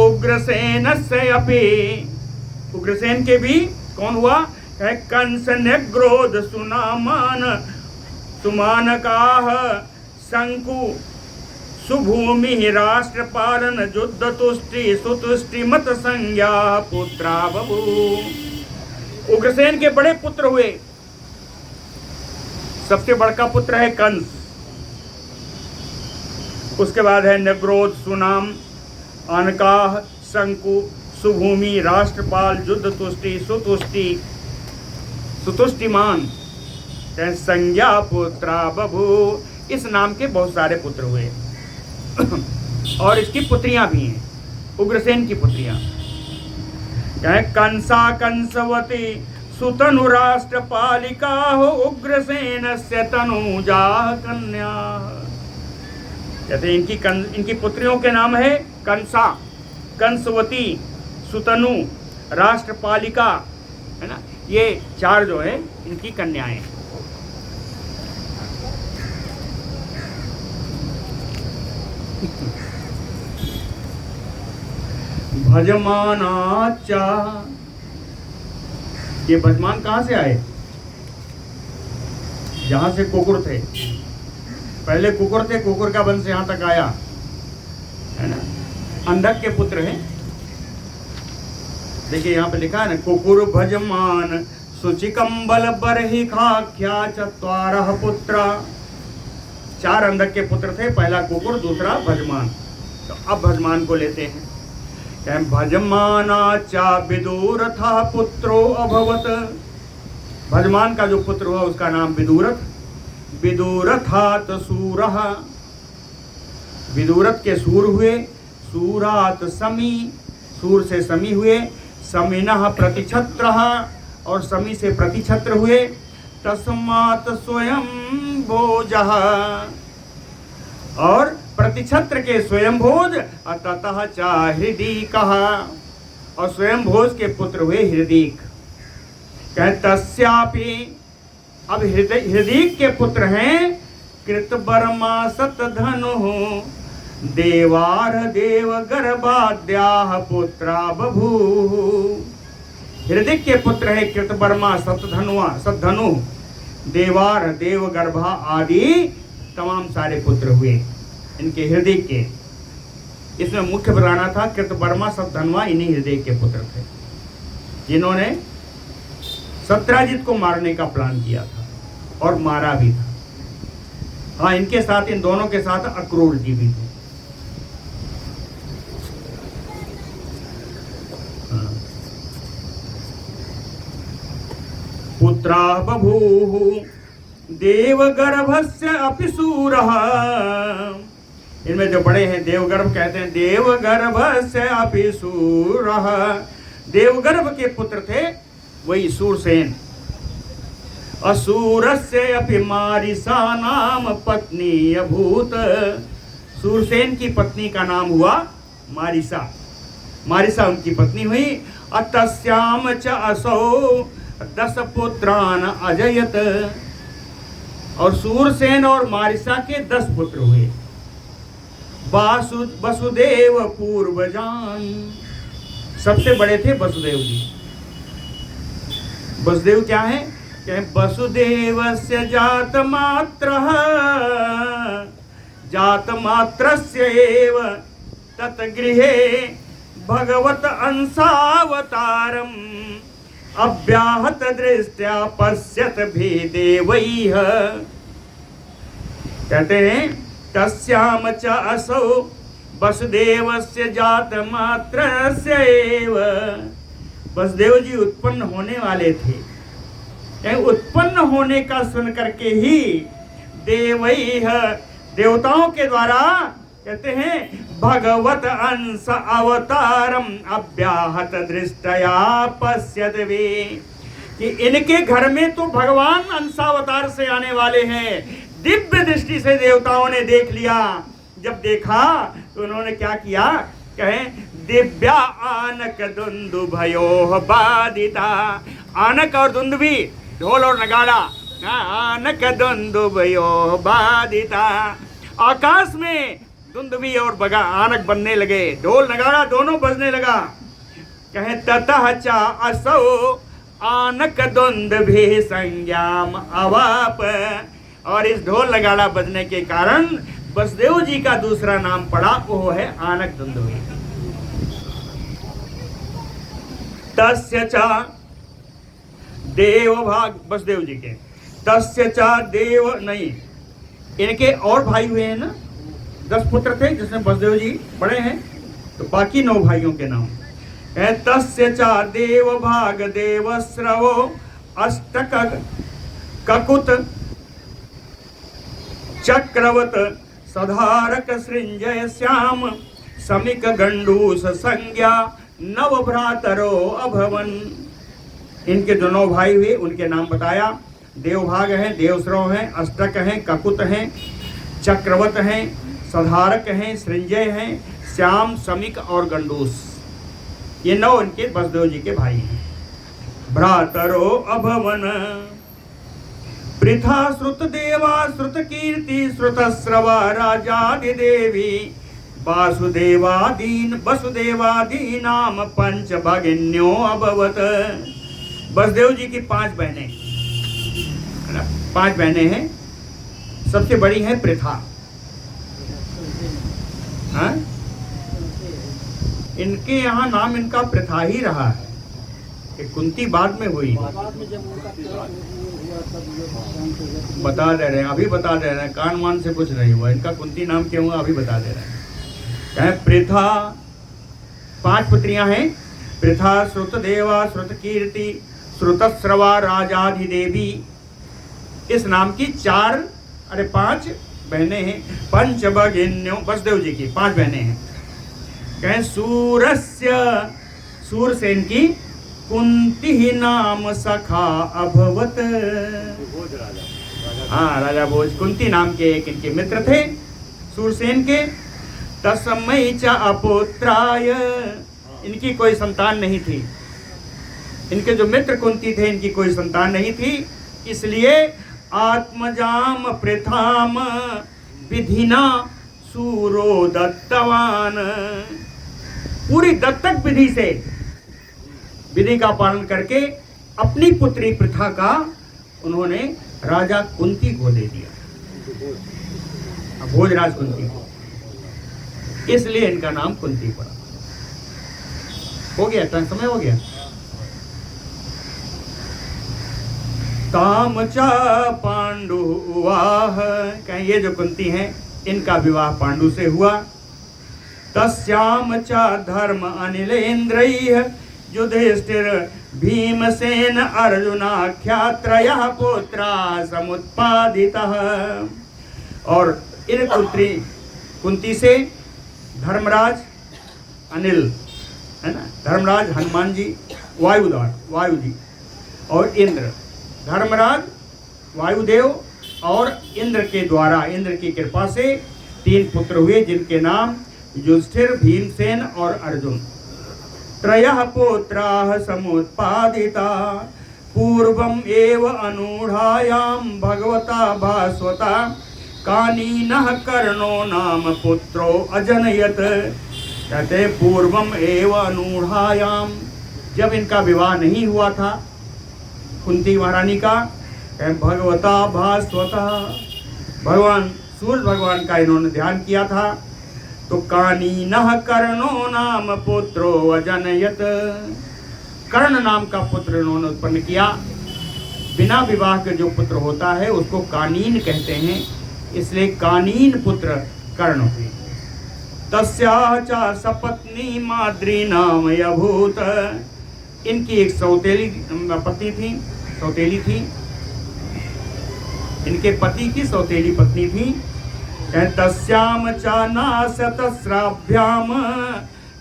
उग्रसेन से अपि, उग्रसेन के भी कौन हुआ? कहे कंस निग्रोध सुनामान, सुमानकाह शंकु सुभूमि राष्ट्रपालन युद्ध तुष्टि सुतुष्टि मत संज्ञा पुत्रा बभू। उग्रसेन के बड़े पुत्र हुए। सबसे बड़का पुत्र है कंस, उसके बाद है निग्रोध, सुनाम, अनकाह, शंकु, सुभूमि, राष्ट्रपाल, युद्ध तुष्टि, सुतुष्टि, सुतुष्टिमान, संज्ञा पुत्रा बभू। इस नाम के बहुत सारे पुत्र हुए और इसकी पुत्रियां भी हैं, उग्रसेन की पुत्रियां। कंसा कंसवती सुतनु राष्ट्रपालिका हो, उग्रसेन से तनुजा कन्या। कहते इनकी पुत्रियों के नाम है कंसा, कंसवती, सुतनु, राष्ट्रपालिका, है ना। ये 4 जो है इनकी कन्याएं। भजमानाचा, ये भजमान कहां से आए? जहां से कुकुर थे, पहले कुकुर थे, कुकुर का वंश यहां तक आया, है ना। अंधक के पुत्र हैं। देखिए यहाँ पे लिखा है ना, कुकुर भजमान सुचिकंबल बरहि खाख्या चत्वारः पुत्रा। 4 अंधक के पुत्र थे, पहला कुकुर, दूसरा भजमान। तो अब भजमान को लेते हैं। भजमाना चा विदुरथ पुत्रो अभवत। भजमान का जो पुत्र हुआ उसका नाम विदुरथ। विदुरथात सूरः, विदुरथ के सूर हुए। सूरात समी, सूर से समी हुए। समिनः प्रतिछत्रः, और समी से प्रतिछत्र हुए। तस्मात् स्वयं भोजः, और प्रतिछत्र के स्वयं भोज, ततः च हृदीकः, और स्वयं भोज के पुत्र हुए हृदीक। तस्यापि, अब हृदीक के पुत्र हैं कृतवर्मा शतधनुः देवार देव गर्भाद्याः पुत्रा बभूः। हृदीक के पुत्र है कृतवर्मा, शतधनु, देवार, देव गर्भा आदि तमाम सारे पुत्र हुए इनके हृदय के। इसमें मुख्य बनाना था कृतवर्मा, शतधन्वा, इन्हीं हृदय के पुत्र थे जिन्होंने सत्राजित को मारने का प्लान किया था और मारा भी था। हाँ, इनके साथ, इन दोनों के साथ अक्रूर जी भी थे। पुत्रा बभूः देवगर्भस्य अपि सूरः। इनमें जो बड़े हैं देवगर्भ कहते हैं, देवगर्भस्य अपि सूरः। देवगर्भ के पुत्र थे वही सूरसेन। असुरस्य अपि मारिसा नाम पत्नी अभूत। सूरसेन की पत्नी का नाम हुआ मारिसा। मारिसा उनकी पत्नी हुई। तस्याम च असौ 10 पुत्रान अजयत। और सूरसेन और मारिसा के 10 पुत्र हुए। वसुदेव पूर्वजान, सबसे बड़े थे वसुदेव जी। वसुदेव क्या है? वसुदेवस्य जात मात्रः जात मात्रस्य एव तत्गृहे भगवत अंशावतारम अव्याहत दृष्टया पश्यत भेदेवैह। कहते हैं तस्याम च असौ वसुदेवस्य जात मात्रस्य एव। वसुदेव जी उत्पन्न होने वाले थे, उत्पन्न होने का सुन करके ही देवैह देवताओं के द्वारा कहते हैं भगवत अंश अवतारम अव्याहत दृष्टया पश्यत वे, कि इनके घर में तो भगवान अंशावतार से आने वाले हैं। दिव्य दृष्टि से देवताओं ने देख लिया। जब देखा तो उन्होंने क्या किया, कहें दिव्या आनक दुंदुभयोः बाधिता। आनक और दुंदुभी, ढोल और नगाड़ा, आनक दुंदुभयोः बाधिता। आकाश में दुंदुभी और बगा आनक बनने लगे, ढोल नगाड़ा दोनों बजने लगा। कहे ततः च असौ आनक दुंदुभि संज्ञाम अवाप। और इस ढोल नगाड़ा बजने के कारण वसुदेव जी का दूसरा नाम पड़ा, वो है आनक दुंदुभि। तस्य च देव भाग, वसुदेव जी के तस्य च देव नहीं, इनके और भाई हुए हैं ना, 10 पुत्र थे जिसमें वसुदेव जी बड़े हैं, तो बाकी 9 भाइयों के नाम है। तस्य च देव भाग देवस्रवो अष्टक ककुत चक्रवत सधारक सृंजय श्याम समिक गंडूस संज्ञा नव भ्रातरो अभवन। इनके जो 9 भाई हुए उनके नाम बताया। देवभाग हैं, देवस्रव हैं, अष्टक हैं, ककुत हैं, चक्रवत हैं, सधारक हैं, सृंजय हैं, श्याम, समिक और गंडूस। ये 9 इनके वसुदेव जी के भाई हैं। भ्रातरो अभवन पृथा श्रुत देवा श्रुत कीर्ति श्रुत श्रवा राजादिदेवी वसुदेवादीनाम पंच भगिन्यो अभवत। वसुदेव जी की 5 बहनें, 5 बहनें हैं। सबसे बड़ी है पृथा। हाँ? इनके यहाँ नाम इनका पृथा ही रहा है। कि कुंती बाद में हुई, बता दे रहे हैं, अभी बता दे रहे हैं, कान मान से कुछ नहीं हुआ। इनका कुंती नाम क्यों हुआ अभी बता दे रहे हैं। पृथा 5 पुत्रियां हैं। पृथा श्रुत देवा श्रुत कीर्ति श्रुतस्रवा राजाधिदेवी, इस नाम की 5 बहनें हैं। पंच भगिन्यो, वसुदेव जी की 5 बहनें हैं। कहें सूरस्य, सूर से इनकी कुंती ही नाम सखा अभवत। हाँ, राजा भोज कुंती नाम के एक इनके मित्र थे सूरसेन के। तस्मै च अपुत्राय, इनकी कोई संतान नहीं थी। इनके जो मित्र कुंती थे इनकी कोई संतान नहीं थी, इसलिए आत्मजाम पृथाम विधिना सूरो दत्तवान। पूरी दत्तक विधि से, विधि का पालन करके अपनी पुत्री पृथा का उन्होंने राजा कुंती को दे दिया, भोजराज कुंती को। इसलिए इनका नाम कुंती पड़ा। हो गया, समय हो गया। ताम च पांडु वाह, कहें ये जो कुंती हैं इनका विवाह पांडु से हुआ। तस्याम च धर्म अनिलेन्द्रैः युधिष्ठिर भीमसेन अर्जुनाख्यात्रयः पुत्रा समुत्पादितः। और इन पुत्री कुंती से धर्मराज अनिल है ना, धर्मराज हनुमान जी, वायु जी, और इंद्र, धर्मराज वायुदेव और इंद्र के द्वारा, इंद्र की कृपा से 3 पुत्र हुए जिनके नाम युधिष्ठिर, भीमसेन और अर्जुन। त्रयः पुत्राः समुत्पादिता पूर्वम एव अनूढ़ायां भगवता भास्वता कानीनः कर्णो नाम पुत्रो अजनयत। कहते पूर्वम एव अनूढ़ायाम, जब इनका विवाह नहीं हुआ था कुंती महारानी का, भगवता भास्वता, भगवान सूर्य भगवान का इन्होंने ध्यान किया था। तो कानीनः कर्णो नाम पुत्रो अजनयत, कर्ण नाम का पुत्र इन्होंने उत्पन्न किया। बिना विवाह के जो पुत्र होता है उसको कानीन कहते हैं, इसलिए कानीन पुत्र कर्ण हुए। तस्याः च सपत्नी माद्री नाम अभूत, इनकी एक सौतेली पत्नी थी, सौतेली थी, इनके पति की सौतेली पत्नी थी। तस्याम च नासतस्राभ्याम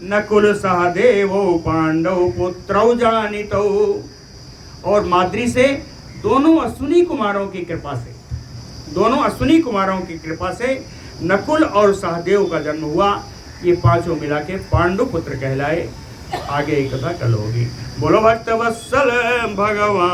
नकुल सहदेवो पांडव पुत्रौ जानितौ, और माद्री से दोनों अश्विनी कुमारों की कृपा से, दोनों अश्विनी कुमारों की कृपा से नकुल और सहदेव का जन्म हुआ। ये पांचों मिला के पांडु पुत्र कहलाए। आगे एक कथा कल होगी। बोलो भक्त वत्सल भगवान।